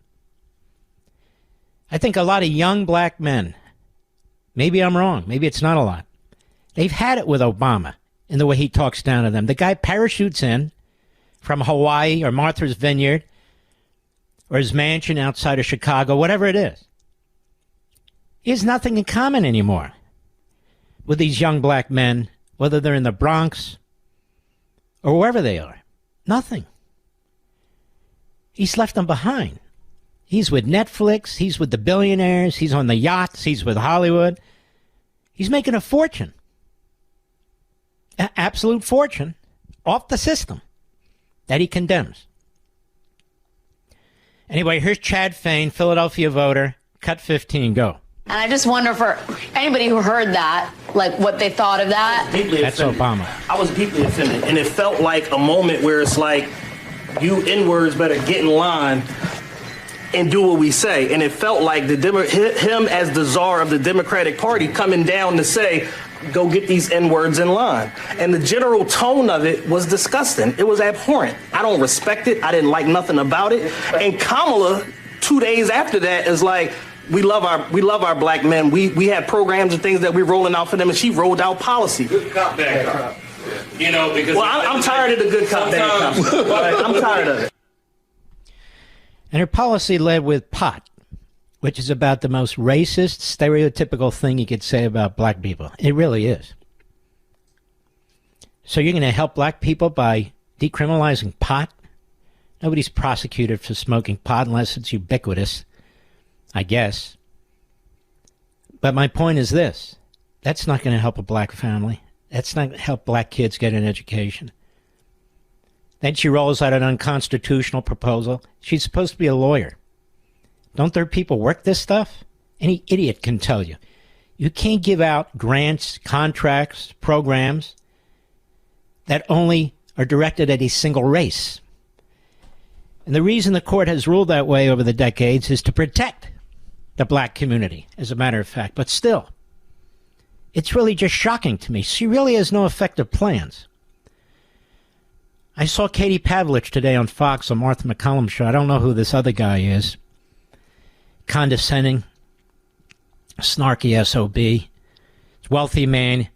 I think a lot of young black men, maybe I'm wrong, maybe it's not a lot, they've had it with Obama in the way he talks down to them. The guy parachutes in from Hawaii or Martha's Vineyard or his mansion outside of Chicago, whatever it is. He has nothing in common anymore with these young black men, whether they're in the Bronx or wherever they are. Nothing. He's left them behind. He's with Netflix. He's with the billionaires. He's on the yachts. He's with Hollywood. He's making a fortune. An absolute fortune off the system that he condemns. Anyway, here's Chad Fain, Philadelphia voter. Cut 15, go. And I just wonder for anybody who heard that, like what they thought of that. That's Obama. I was deeply offended, and it felt like a moment where it's like, you N-words better get in line and do what we say. And it felt like him as the czar of the Democratic Party coming down to say, go get these N-words in line. And the general tone of it was disgusting. It was abhorrent. I don't respect it. I didn't like nothing about it. And Kamala, 2 days after that, is like, we love our black men. We have programs and things that we're rolling out for them, and she rolled out policy. Good cop, bad cop. You know, because I'm tired of the good cop, bad cop. I'm tired of it. And her policy led with pot, which is about the most racist, stereotypical thing you could say about black people. It really is. So you're going to help black people by decriminalizing pot? Nobody's prosecuted for smoking pot unless it's ubiquitous, I guess. But my point is this. That's not going to help a black family. That's not going to help black kids get an education. Then she rolls out an unconstitutional proposal. She's supposed to be a lawyer. Don't their people work this stuff? Any idiot can tell you. You can't give out grants, contracts, programs that only are directed at a single race. And the reason the court has ruled that way over the decades is to protect the black community, as a matter of fact. But still, it's really just shocking to me. She really has no effective plans. I saw Katie Pavlich today on Fox on Martha McCallum's show. I don't know who this other guy is. Condescending, snarky SOB, wealthy man.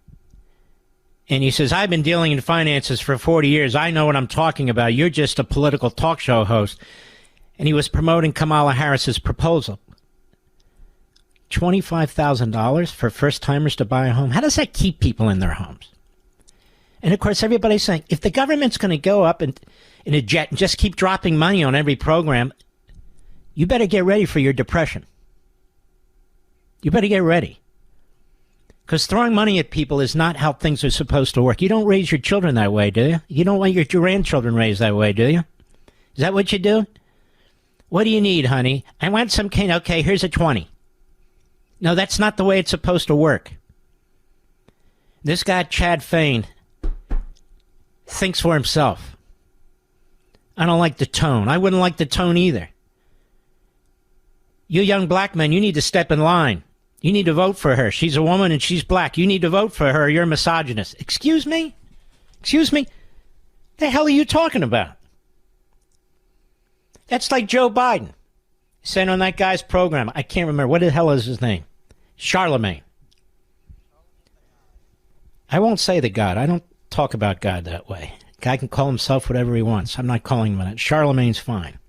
And he says, I've been dealing in finances for 40 years. I know what I'm talking about. You're just a political talk show host. And he was promoting Kamala Harris's proposal. $25,000 for first-timers to buy a home. How does that keep people in their homes? And, of course, everybody's saying, if the government's going to go up in a jet and just keep dropping money on every program, you better get ready for your depression. You better get ready. Because throwing money at people is not how things are supposed to work. You don't raise your children that way, do you? You don't want your grandchildren raised that way, do you? Is that what you do? What do you need, honey? I want some cane. Okay, here's a 20. No, that's not the way it's supposed to work. This guy, Chad Fain, thinks for himself. I don't like the tone. I wouldn't like the tone either. You young black men, you need to step in line. You need to vote for her. She's a woman and she's black. You need to vote for her. You're a misogynist. Excuse me? Excuse me? The hell are you talking about? That's like Joe Biden saying on that guy's program, I can't remember, what the hell is his name? Charlemagne. I won't say the God. I don't talk about God that way. Guy can call himself whatever he wants. I'm not calling him that. Charlemagne's fine.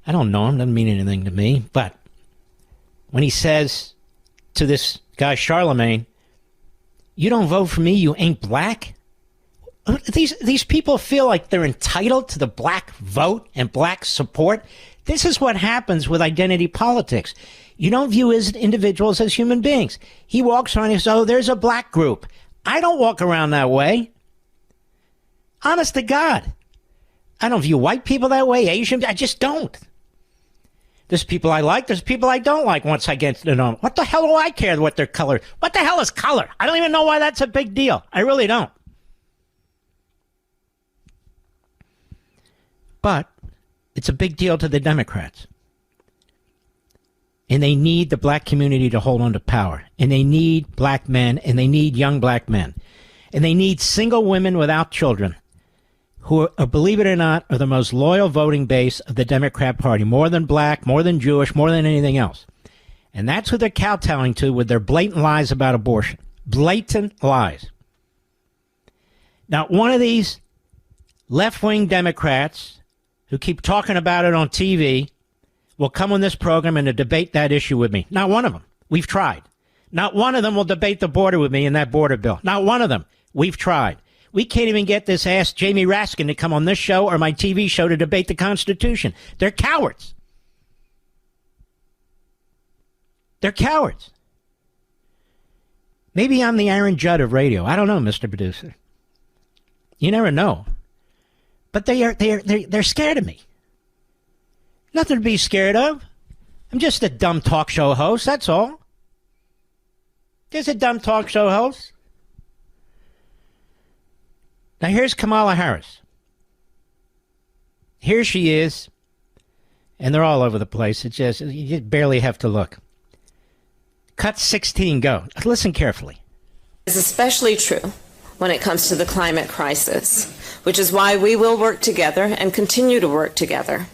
I don't know him. Doesn't mean anything to me. But when he says to this guy, Charlemagne, you don't vote for me, you ain't black? These people feel like they're entitled to the black vote and black support. This is what happens with identity politics. You don't view as individuals as human beings. He walks around and says, oh, there's a black group. I don't walk around that way. Honest to God. I don't view white people that way, Asian. I just don't. There's people I like. There's people I don't like once I get to know them. What the hell do I care what their color? What the hell is color? I don't even know why that's a big deal. I really don't. But it's a big deal to the Democrats. And they need the black community to hold on to power. And they need black men, and they need young black men. And they need single women without children who, believe it or not, are the most loyal voting base of the Democrat Party. More than black, more than Jewish, more than anything else. And that's who they're kowtowing to with their blatant lies about abortion. Blatant lies. Now, one of these left-wing Democrats who keep talking about it on TV will come on this program and to debate that issue with me. Not one of them. We've tried. Not one of them will debate the border with me in that border bill. Not one of them. We've tried. We can't even get this ass Jamie Raskin to come on this show or my TV show to debate the Constitution. They're cowards. They're cowards. Maybe I'm the Aaron Judd of radio. I don't know, Mr. Producer. You never know. But they're scared of me. Nothing to be scared of. I'm just a dumb talk show host, that's all. Just a dumb talk show host. Now here's Kamala Harris. Here she is, and they're all over the place. It's just, you barely have to look. Cut 16, go. Listen carefully. It's especially true when it comes to the climate crisis, which is why we will work together and continue to work together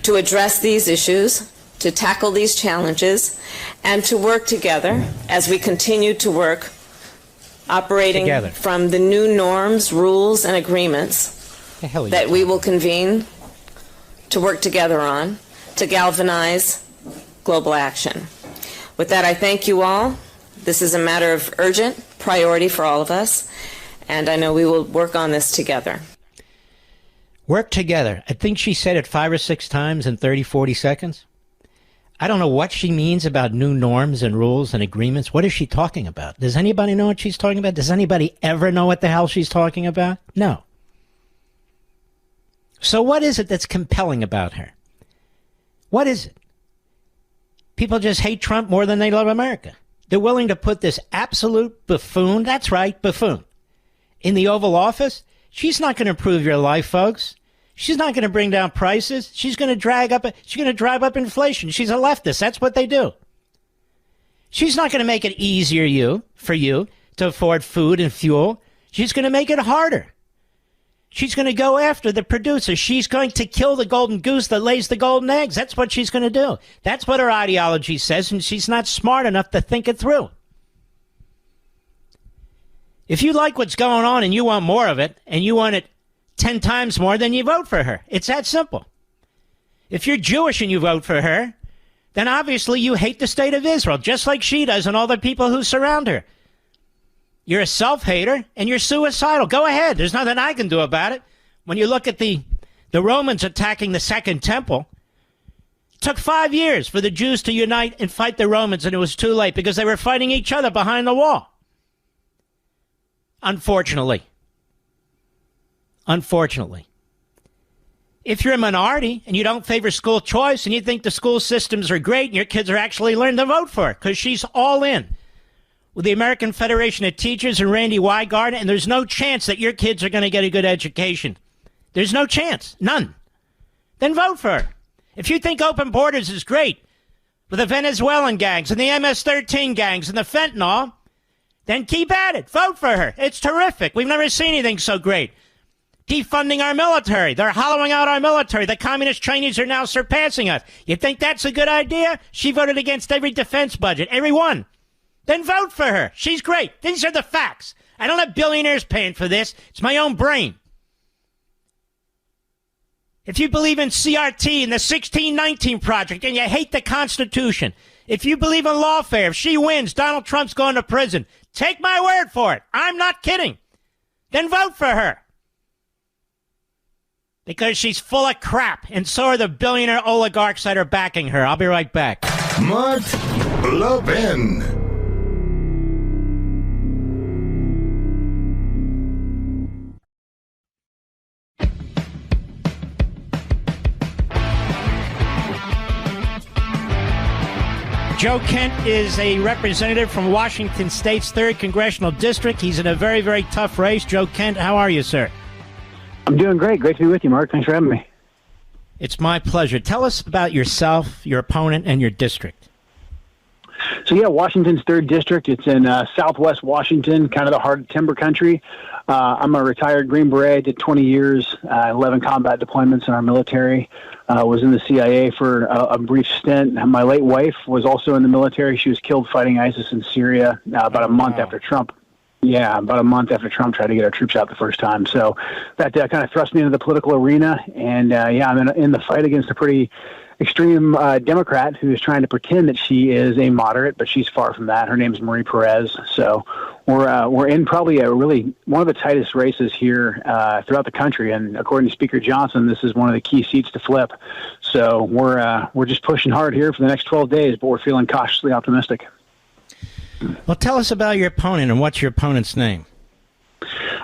to address these issues, to tackle these challenges, and to work together as we continue to work operating together from the new norms, rules, and agreements that we will convene to work together on to galvanize global action. With that, I thank you all. This is a matter of urgent priority for all of us, and I know we will work on this together. Work together. I think she said it 5 or 6 times in 30, 40 seconds. I don't know what she means about new norms and rules and agreements. What is she talking about? Does anybody know what she's talking about? Does anybody ever know what the hell she's talking about? No. So what is it that's compelling about her? What is it? People just hate Trump more than they love America. They're willing to put this absolute buffoon, that's right, buffoon, in the Oval Office. She's not going to improve your life, folks. She's not going to bring down prices. She's going to drive up inflation. She's a leftist. That's what they do. She's not going to make it easier for you to afford food and fuel. She's going to make it harder. She's going to go after the producers. She's going to kill the golden goose that lays the golden eggs. That's what she's going to do. That's what her ideology says, and she's not smart enough to think it through. If you like what's going on and you want more of it, and you want it 10 times more, then you vote for her. It's that simple. If you're Jewish and you vote for her, then obviously you hate the state of Israel, just like she does and all the people who surround her. You're a self-hater and you're suicidal. Go ahead. There's nothing I can do about it. When you look at the Romans attacking the Second Temple, it took 5 years for the Jews to unite and fight the Romans, and it was too late because they were fighting each other behind the wall. Unfortunately. If you're a minority and you don't favor school choice and you think the school systems are great and your kids are actually learning to vote for her, because she's all in with the American Federation of Teachers and Randy Weigard, and there's no chance that your kids are going to get a good education. There's no chance. None. Then vote for her. If you think open borders is great with the Venezuelan gangs and the MS-13 gangs and the fentanyl, then keep at it. Vote for her. It's terrific. We've never seen anything so great. Defunding our military. They're hollowing out our military. The communist Chinese are now surpassing us. You think that's a good idea? She voted against every defense budget. Every one. Then vote for her. She's great. These are the facts. I don't have billionaires paying for this. It's my own brain. If you believe in CRT and the 1619 Project and you hate the Constitution, if you believe in lawfare, if she wins, Donald Trump's going to prison. Take my word for it. I'm not kidding. Then vote for her. Because she's full of crap, and so are the billionaire oligarchs that are backing her. I'll be right back. Mark Levin. Joe Kent is a representative from Washington State's 3rd Congressional District. He's in a very, very tough race. Joe Kent, how are you, sir? I'm doing great. Great to be with you, Mark. Thanks for having me. It's my pleasure. Tell us about yourself, your opponent, and your district. So, yeah, Washington's 3rd District. It's in southwest Washington, kind of the heart of timber country. I'm a retired Green Beret, did 20 years, 11 combat deployments in our military. Was in the CIA for a brief stint. My late wife was also in the military. She was killed fighting ISIS in Syria about a month after Trump. Yeah, about a month after Trump tried to get our troops out the first time. So that kind of thrust me into the political arena. And, I'm in the fight against a pretty extreme Democrat who is trying to pretend that she is a moderate, but she's far from that. Her name is Marie Perez. So we're in probably one of the tightest races here throughout the country. And according to Speaker Johnson, this is one of the key seats to flip. So we're just pushing hard here for the next 12 days, but we're feeling cautiously optimistic. Well, tell us about your opponent and what's your opponent's name?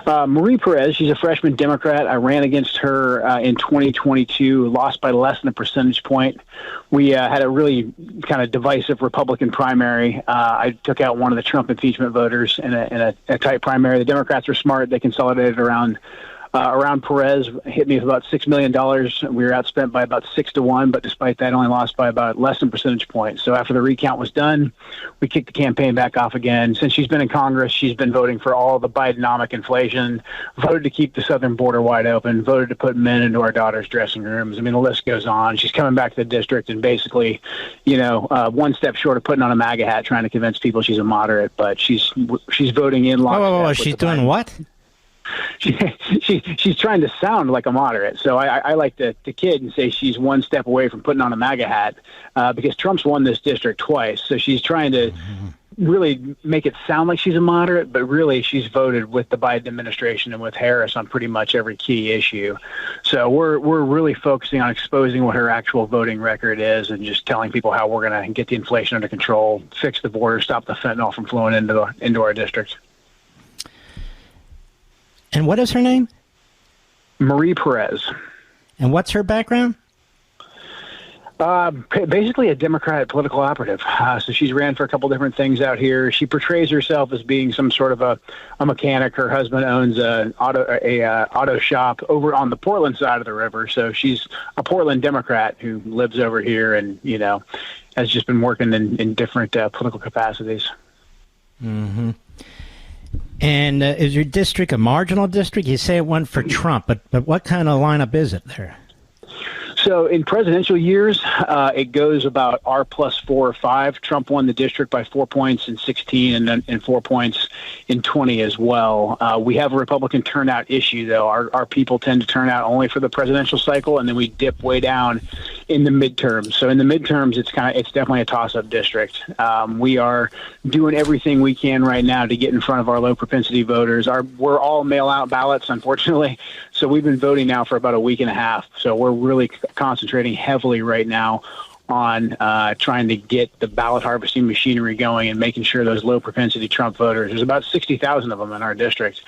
Marie Perez, she's a freshman Democrat. I ran against her in 2022, lost by less than a percentage point. We had a really kind of divisive Republican primary. I took out one of the Trump impeachment voters in a tight primary. The Democrats were smart. They consolidated around Perez, hit me with about $6 million. We were outspent by about 6-1, but despite that, only lost by about less than a percentage point. So after the recount was done, we kicked the campaign back off again. Since she's been in Congress, she's been voting for all the Bidenomic inflation, voted to keep the southern border wide open, voted to put men into our daughters' dressing rooms. I mean, the list goes on. She's coming back to the district and basically, one step short of putting on a MAGA hat, trying to convince people she's a moderate, but she's voting in lockstep. Oh, she's doing what? She's trying to sound like a moderate. So I like to kid and say she's one step away from putting on a MAGA hat because Trump's won this district twice. So she's trying to really make it sound like she's a moderate, but really she's voted with the Biden administration and with Harris on pretty much every key issue. So we're really focusing on exposing what her actual voting record is and just telling people how we're going to get the inflation under control, fix the border, stop the fentanyl from flowing into our district. And what is her name? Marie Perez. And what's her background? Basically a Democrat political operative. So she's ran for a couple different things out here. She portrays herself as being some sort of a mechanic. Her husband owns a auto shop over on the Portland side of the river. So she's a Portland Democrat who lives over here and, has just been working in different political capacities. Mm-hmm. And is your district a marginal district? You say it went for Trump, but what kind of lineup is it there? So in presidential years, it goes about R plus 4 or 5. Trump won the district by 4 points in 16 and 4 points in 20 as well. We have a Republican turnout issue, though. Our people tend to turn out only for the presidential cycle, and then we dip way down in the midterms. So in the midterms, it's definitely a toss-up district. We are doing everything we can right now to get in front of our low-propensity voters. We're all mail-out ballots, unfortunately, so we've been voting now for about a week and a half. So we're really concentrating heavily right now on trying to get the ballot harvesting machinery going and making sure those low-propensity Trump voters, there's about 60,000 of them in our district,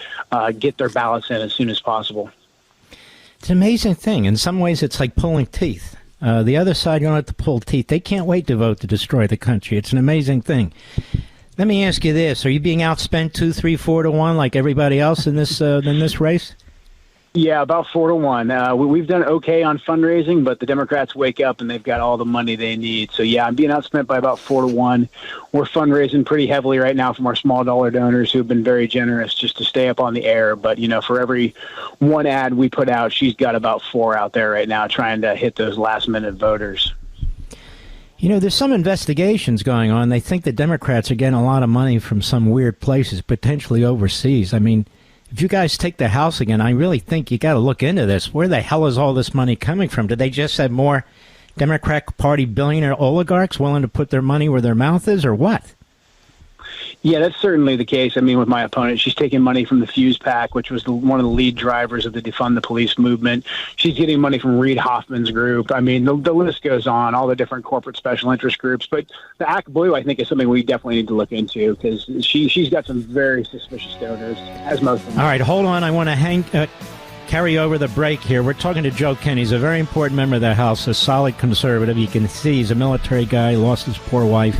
get their ballots in as soon as possible. It's an amazing thing. In some ways, it's like pulling teeth. The other side, you don't have to pull teeth. They can't wait to vote to destroy the country. It's an amazing thing. Let me ask you this. Are you being outspent 2, 3, 4 to 1 like everybody else in this race? Yeah, about 4 to 1. We've done okay on fundraising, but the Democrats wake up and they've got all the money they need. So, yeah, I'm being outspent by about 4 to 1. We're fundraising pretty heavily right now from our small dollar donors who have been very generous just to stay up on the air. But, for every one ad we put out, she's got about 4 out there right now trying to hit those last-minute voters. There's some investigations going on. They think the Democrats are getting a lot of money from some weird places, potentially overseas. I mean, if you guys take the House again, I really think you got to look into this. Where the hell is all this money coming from? Did they just have more Democrat Party billionaire oligarchs willing to put their money where their mouth is, or what? Yeah, that's certainly the case. I mean, with my opponent, she's taking money from the Fuse PAC, which was one of the lead drivers of the defund the police movement. She's getting money from Reid Hoffman's group. I mean, the list goes on, all the different corporate special interest groups. But the ACT Blue, I think, is something we definitely need to look into because she's got some very suspicious donors, as most of them. All right, hold on. I want to carry over the break here. We're talking to Joe Kent. He's a very important member of the House, a solid conservative. You can see he's a military guy, lost his poor wife.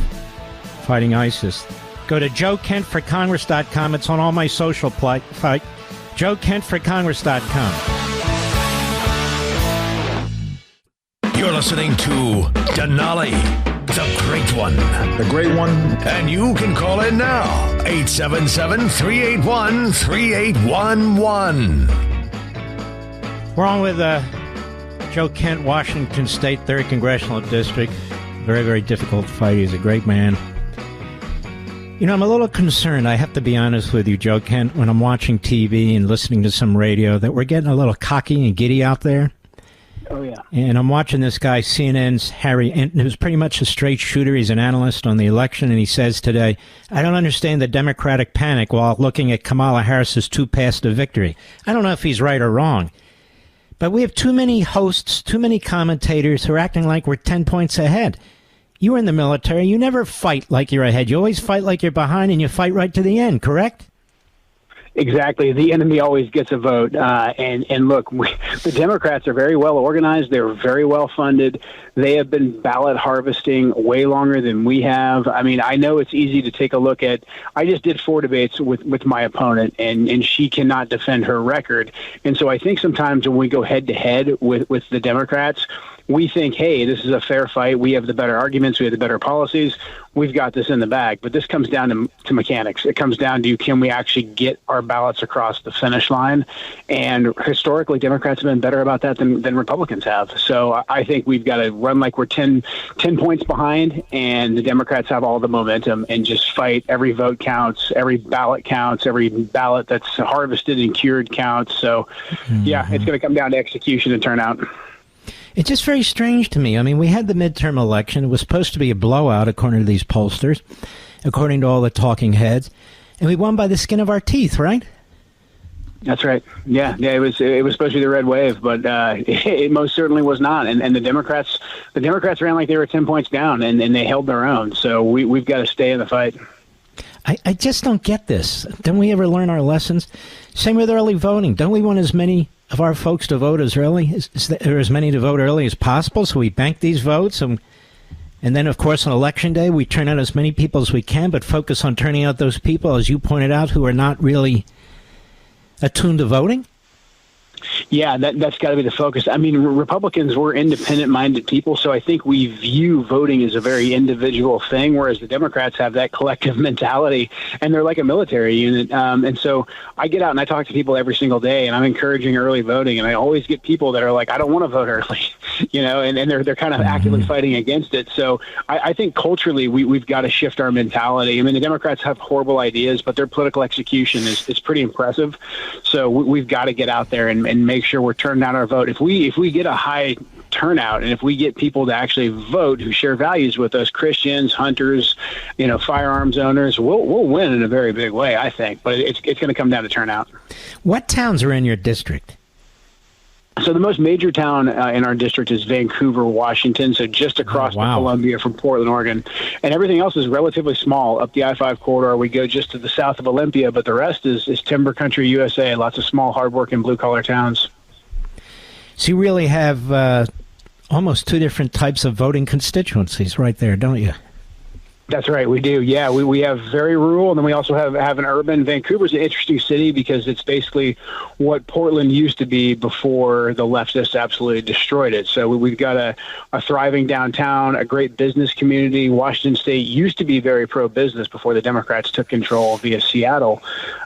fighting ISIS. Go to joekentforcongress.com. It's on all my social joekentforcongress.com. You're listening to Denali, the great one. The great one. And you can call in now, 877-381-3811. We're on with Joe Kent, Washington State, 3rd Congressional District. Very, very difficult fight. He's a great man. You know, I'm a little concerned, I have to be honest with you, Joe Kent, when I'm watching TV and listening to some radio, that we're getting a little cocky and giddy out there. Oh, yeah. And I'm watching this guy, CNN's Harry, who's pretty much a straight shooter. He's an analyst on the election, and he says today, I don't understand the Democratic panic while looking at Kamala Harris's 2 paths to victory. I don't know if he's right or wrong, but we have too many hosts, too many commentators who are acting like we're 10 points ahead. You were in the military. You never fight like you're ahead. You always fight like you're behind, and you fight right to the end, correct? Exactly. The enemy always gets a vote. And look, the Democrats are very well organized. They're very well funded. They have been ballot harvesting way longer than we have. I mean, I know it's easy to take a look at. I just did 4 debates with my opponent, and she cannot defend her record. And so I think sometimes when we go head to head with the Democrats, we think, hey, this is a fair fight. We have the better arguments. We have the better policies. We've got this in the bag. But this comes down to mechanics. It comes down to, can we actually get our ballots across the finish line? And historically, Democrats have been better about that than Republicans have. So I think we've got to run like we're 10 points behind, and the Democrats have all the momentum, and just fight. Every vote counts. Every ballot counts. Every ballot that's harvested and cured counts. So, yeah, it's going to come down to execution and turnout. It's just very strange to me. I mean, we had the midterm election. It was supposed to be a blowout, according to these pollsters, according to all the talking heads. And we won by the skin of our teeth, right? That's right. Yeah, it was supposed to be the red wave, but it most certainly was not. And the Democrats ran like they were 10 points down, and they held their own. So we've got to stay in the fight. I just don't get this. Don't we ever learn our lessons? Same with early voting. Don't we want as many of our folks to vote as early, or as many to vote early as possible, so we bank these votes, and then, of course, on Election Day, we turn out as many people as we can, but focus on turning out those people, as you pointed out, who are not really attuned to voting? Yeah, that's got to be the focus. I mean, Republicans were independent-minded people, so I think we view voting as a very individual thing, whereas the Democrats have that collective mentality, and they're like a military unit. And so I get out and I talk to people every single day, and I'm encouraging early voting, and I always get people that are like, I don't want to vote early, and they're kind of actively fighting against it. So I think culturally we've got to shift our mentality. I mean, the Democrats have horrible ideas, but their political execution is pretty impressive. So we've got to get out there and make sure we're turning out our vote. If we get a high turnout, and if we get people to actually vote who share values with us, Christians, hunters, firearms owners, we'll win in a very big way, I think. But it's going to come down to turnout. What towns are in your district? So the most major town in our district is Vancouver, Washington, so just across the Columbia from Portland, Oregon. And everything else is relatively small. Up the I-5 corridor, we go just to the south of Olympia, but the rest is timber country USA, lots of small, hard-working, blue-collar towns. So you really have almost 2 different types of voting constituencies right there, don't you? That's right, we do. Yeah, we have very rural, and then we also have an urban. Vancouver's an interesting city because it's basically what Portland used to be before the leftists absolutely destroyed it. So we've got a thriving downtown, a great business community. Washington State used to be very pro-business before the Democrats took control via Seattle.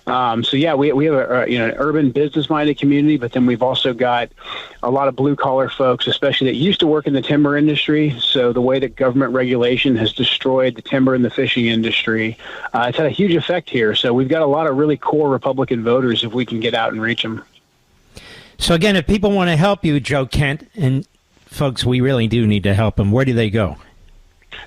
So yeah, we have an urban, business-minded community, but then we've also got a lot of blue-collar folks, especially that used to work in the timber industry. So the way that government regulation has destroyed the timber and the fishing industry, it's had a huge effect here. So we've got a lot of really core Republican voters if we can get out and reach them. So again, if people want to help you, Joe Kent, and folks, we really do need to help them, where do they go?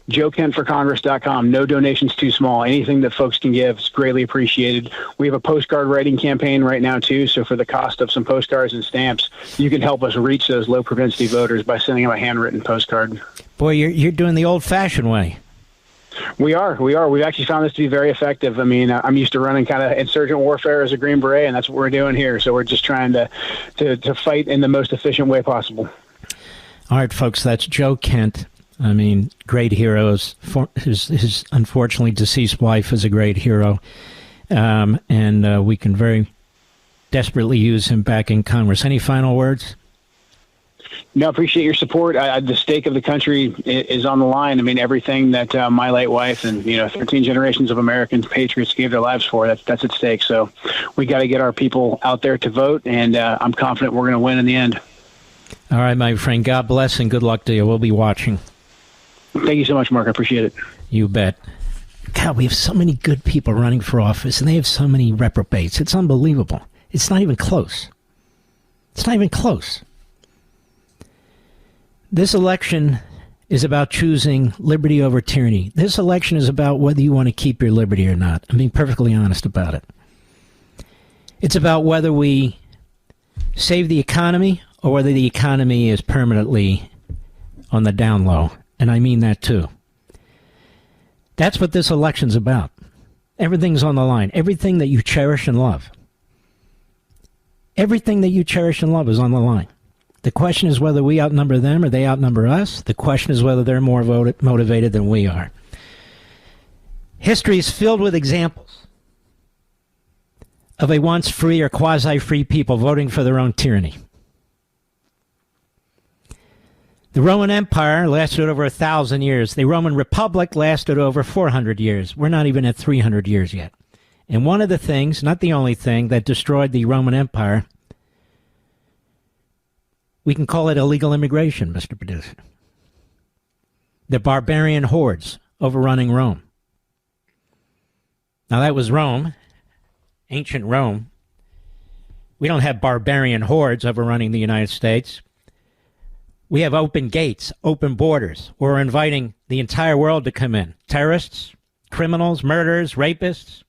joekentforcongress.com. No donations too small. Anything that folks can give is greatly appreciated. We have a postcard writing campaign right now, too. So for the cost of some postcards and stamps, you can help us reach those low propensity voters by sending them a handwritten postcard. Boy, you're doing the old-fashioned way. We are. We've actually found this to be very effective. I mean, I'm used to running kind of insurgent warfare as a Green Beret, and that's what we're doing here. So we're just trying to fight in the most efficient way possible. All right, folks, that's Joe Kent, I mean, great heroes. His unfortunately deceased wife is a great hero. And we can very desperately use him back in Congress. Any final words? No, appreciate your support. The stake of the country is on the line. I mean, everything that my late wife and 13 generations of Americans, patriots, gave their lives for, that's at stake. So we got to get our people out there to vote, and I'm confident we're going to win in the end. All right, my friend. God bless and good luck to you. We'll be watching. Thank you so much, Mark. I appreciate it. You bet. God, we have so many good people running for office, and they have so many reprobates. It's unbelievable. It's not even close. It's not even close. This election is about choosing liberty over tyranny. This election is about whether you want to keep your liberty or not. I'm being perfectly honest about it. It's about whether we save the economy or whether the economy is permanently on the down low. And I mean that too. That's what this election's about. Everything's on the line. Everything that you cherish and love. Everything that you cherish and love is on the line. The question is whether we outnumber them or they outnumber us. The question is whether they're more motivated than we are. History is filled with examples of a once free or quasi-free people voting for their own tyranny. The Roman Empire lasted over 1,000 years. The Roman Republic lasted over 400 years. We're not even at 300 years yet. And one of the things, not the only thing, that destroyed the Roman Empire, we can call it illegal immigration, Mr. Producer. The barbarian hordes overrunning Rome. Now, that was Rome, ancient Rome. We don't have barbarian hordes overrunning the United States. We have open gates, open borders. We're inviting the entire world to come in. Terrorists, criminals, murderers, rapists.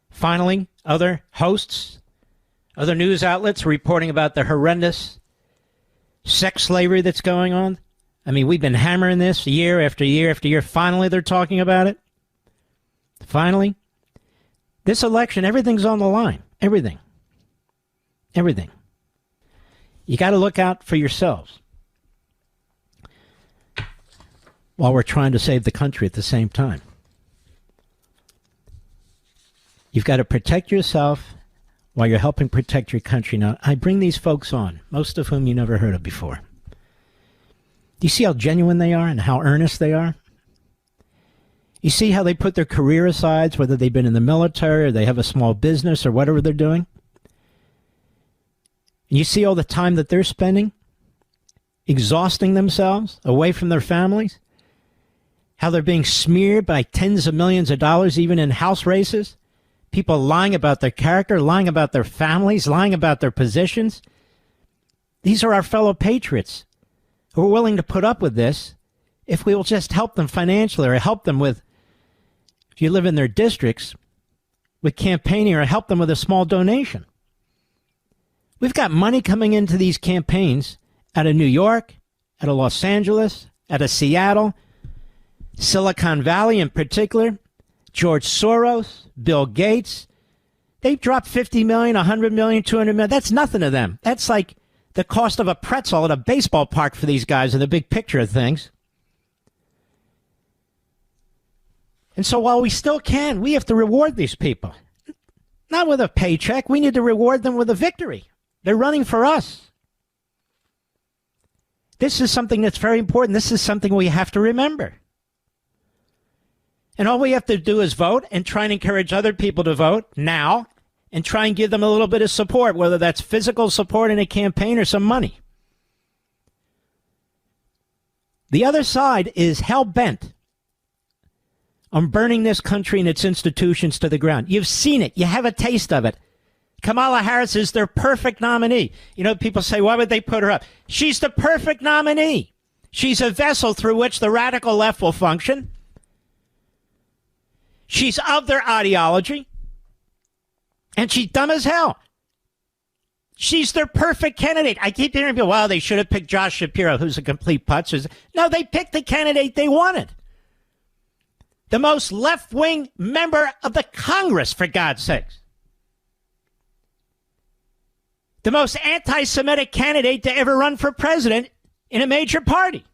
Finally, other hosts, other news outlets reporting about the horrendous sex slavery that's going on. I mean, we've been hammering this year after year after year. Finally, they're talking about it. Finally. This election, everything's on the line. Everything. Everything. You got to look out for yourselves while we're trying to save the country at the same time. You've got to protect yourself while you're helping protect your country. Now, I bring these folks on, most of whom you never heard of before. Do you see how genuine they are and how earnest they are? You see how they put their career aside, whether they've been in the military or they have a small business or whatever they're doing? And you see all the time that they're spending exhausting themselves away from their families? How they're being smeared by tens of millions of dollars, even in House races? People lying about their character, lying about their families, lying about their positions. These are our fellow patriots who are willing to put up with this if we will just help them financially or help them with, if you live in their districts, with campaigning or help them with a small donation. We've got money coming into these campaigns out of New York, out of Los Angeles, out of Seattle, Silicon Valley in particular. George Soros, Bill Gates, they've dropped $50 million, $100 million, $200 million. That's nothing to them. That's like the cost of a pretzel at a baseball park for these guys in the big picture of things. And so while we still can, we have to reward these people. Not with a paycheck. We need to reward them with a victory. They're running for us. This is something that's very important. This is something we have to remember. And all we have to do is vote and try and encourage other people to vote now and try and give them a little bit of support, whether that's physical support in a campaign or some money. The other side is hell-bent on burning this country and its institutions to the ground. You've seen it. You have a taste of it. Kamala Harris is their perfect nominee. You know, people say, why would they put her up? She's the perfect nominee. She's a vessel through which the radical left will function. She's of their ideology, and she's dumb as hell. She's their perfect candidate. I keep hearing people, well, they should have picked Josh Shapiro, who's a complete putz. No, they picked the candidate they wanted. The most left-wing member of the Congress, for God's sakes. The most anti-Semitic candidate to ever run for president in a major party.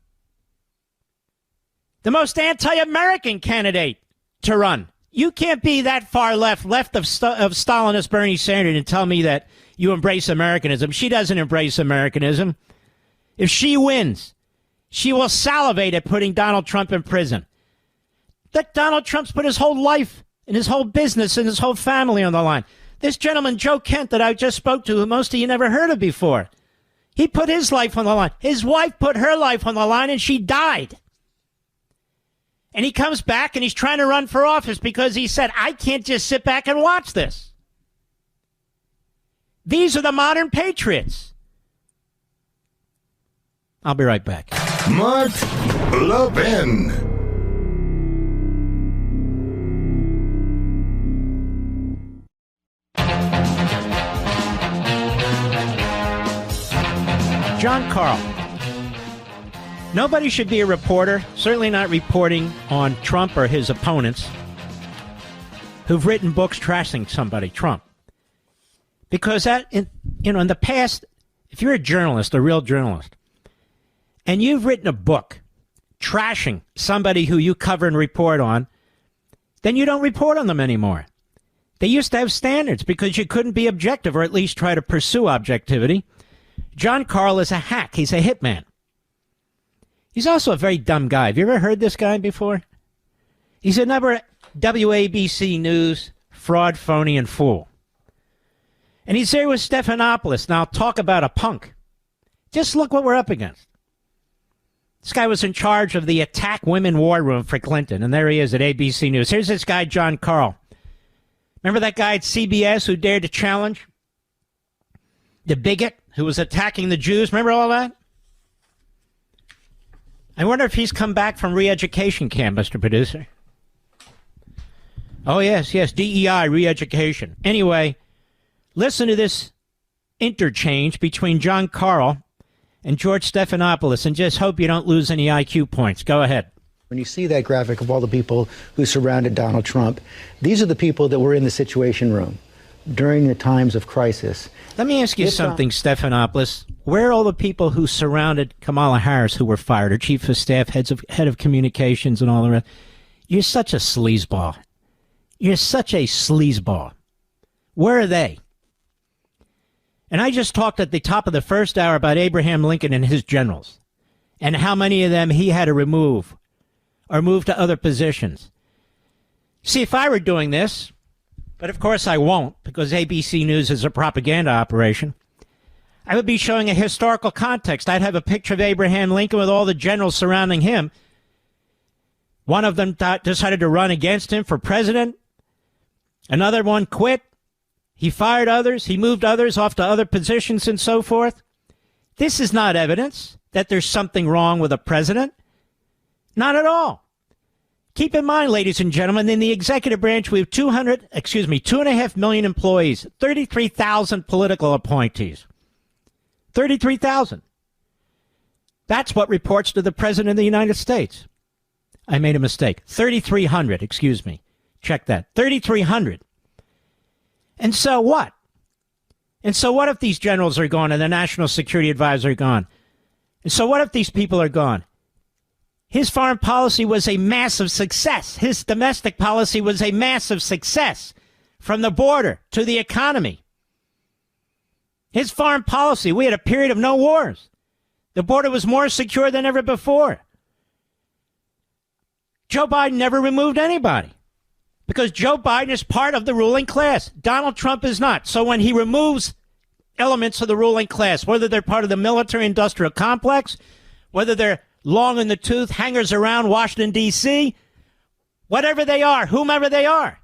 the most anti-American candidate to run. You can't be that far left of Stalinist Bernie Sanders and tell me that you embrace Americanism. She doesn't embrace Americanism. If she wins, she will salivate at putting Donald Trump in prison. That Donald Trump's put his whole life and his whole business and his whole family on the line. This gentleman, Joe Kent, that I just spoke to, who most of you never heard of before, he put his life on the line. His wife put her life on the line, and she died. And he comes back, and he's trying to run for office because he said, I can't just sit back and watch this. These are the modern patriots. I'll be right back. Mark Levin. John Carl. Nobody should be a reporter, certainly not reporting on Trump or his opponents who've written books trashing somebody, Trump. Because that, in the past, if you're a journalist, a real journalist, and you've written a book trashing somebody who you cover and report on, then you don't report on them anymore. They used to have standards because you couldn't be objective, or at least try to pursue objectivity. John Carl is a hack. He's a hitman. He's also a very dumb guy. Have you ever heard this guy before? He's another WABC News fraud, phony, and fool. And he's there with Stephanopoulos. Now, talk about a punk. Just look what we're up against. This guy was in charge of the Attack Women War Room for Clinton, and there he is at ABC News. Here's this guy, John Carl. Remember that guy at CBS who dared to challenge the bigot who was attacking the Jews? Remember all that? I wonder if he's come back from re-education camp, Mr. Producer. Oh, yes, DEI, re-education. Anyway, listen to this interchange between John Carl and George Stephanopoulos, and just hope you don't lose any IQ points. Go ahead. When you see that graphic of all the people who surrounded Donald Trump, these are the people that were in the Situation Room during the times of crisis. Let me ask you something, Stephanopoulos. Where are all the people who surrounded Kamala Harris who were fired, her chief of staff, head of communications, and all the rest? You're such a sleazeball. You're such a sleazeball. Where are they? And I just talked at the top of the first hour about Abraham Lincoln and his generals, and how many of them he had to remove or move to other positions. See, if I were doing this, but of course I won't, because ABC News is a propaganda operation, I would be showing a historical context. I'd have a picture of Abraham Lincoln with all the generals surrounding him. One of them decided to run against him for president. Another one quit. He fired others. He moved others off to other positions and so forth. This is not evidence that there's something wrong with a president. Not at all. Keep in mind, ladies and gentlemen, in the executive branch, we have 2.5 million employees, 33,000 political appointees. 33,000. That's what reports to the President of the United States. I made a mistake. 3,300, excuse me. Check that. 3,300. And so what? And so what if these generals are gone and the National Security Advisor are gone? And so what if these people are gone? His foreign policy was a massive success. His domestic policy was a massive success, from the border to the economy. His foreign policy, we had a period of no wars. The border was more secure than ever before. Joe Biden never removed anybody because Joe Biden is part of the ruling class. Donald Trump is not. So when he removes elements of the ruling class, whether they're part of the military-industrial complex, whether they're long in the tooth, hangers around Washington, D.C., whatever they are, whomever they are,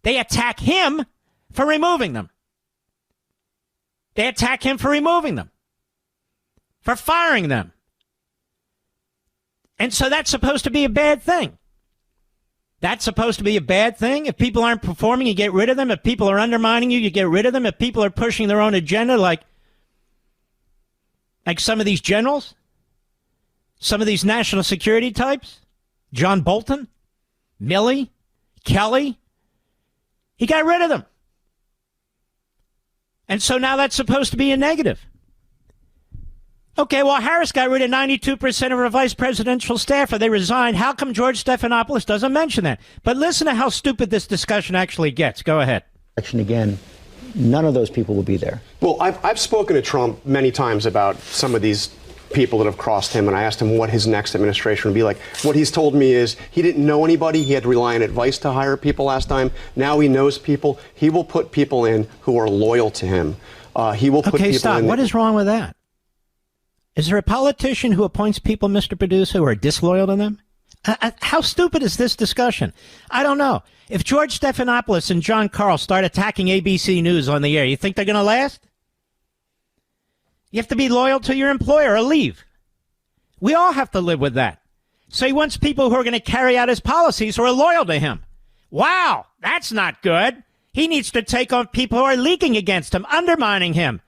they attack him for removing them. They attack him for removing them, for firing them. And so that's supposed to be a bad thing. That's supposed to be a bad thing. If people aren't performing, you get rid of them. If people are undermining you, you get rid of them. If people are pushing their own agenda, like some of these generals, some of these national security types, John Bolton, Milley, Kelly, he got rid of them. And so now that's supposed to be a negative. Okay, well, Harris got rid of 92% of her vice presidential staff, or they resigned. How come George Stephanopoulos doesn't mention that? But listen to how stupid this discussion actually gets. Go ahead. Again, none of those people will be there. Well, I've spoken to Trump many times about some of these people that have crossed him, and I asked him what his next administration would be like. What he's told me is he didn't know anybody. He had to rely on advice to hire people last time. Now he knows people. He will put people in who are loyal to him. He will put people in. Okay, stop. What is wrong with that? Is there a politician who appoints people, Mr. Producer, who are disloyal to them? How stupid is this discussion? I don't know. If George Stephanopoulos and John Carl start attacking ABC News on the air, you think they're going to last? You have to be loyal to your employer or leave. We all have to live with that. So he wants people who are going to carry out his policies who are loyal to him. Wow, that's not good. He needs to take on people who are leaking against him, undermining him,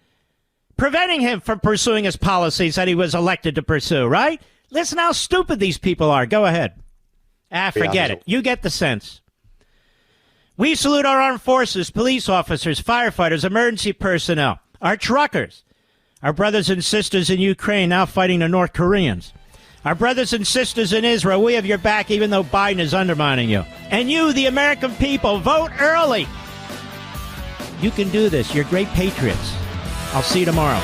preventing him from pursuing his policies that he was elected to pursue, right? Listen how stupid these people are. Go ahead. Forget it. You get the sense. We salute our armed forces, police officers, firefighters, emergency personnel, our truckers, our brothers and sisters in Ukraine now fighting the North Koreans, our brothers and sisters in Israel. We have your back even though Biden is undermining you. And you, the American people, vote early. You can do this. You're great patriots. I'll see you tomorrow.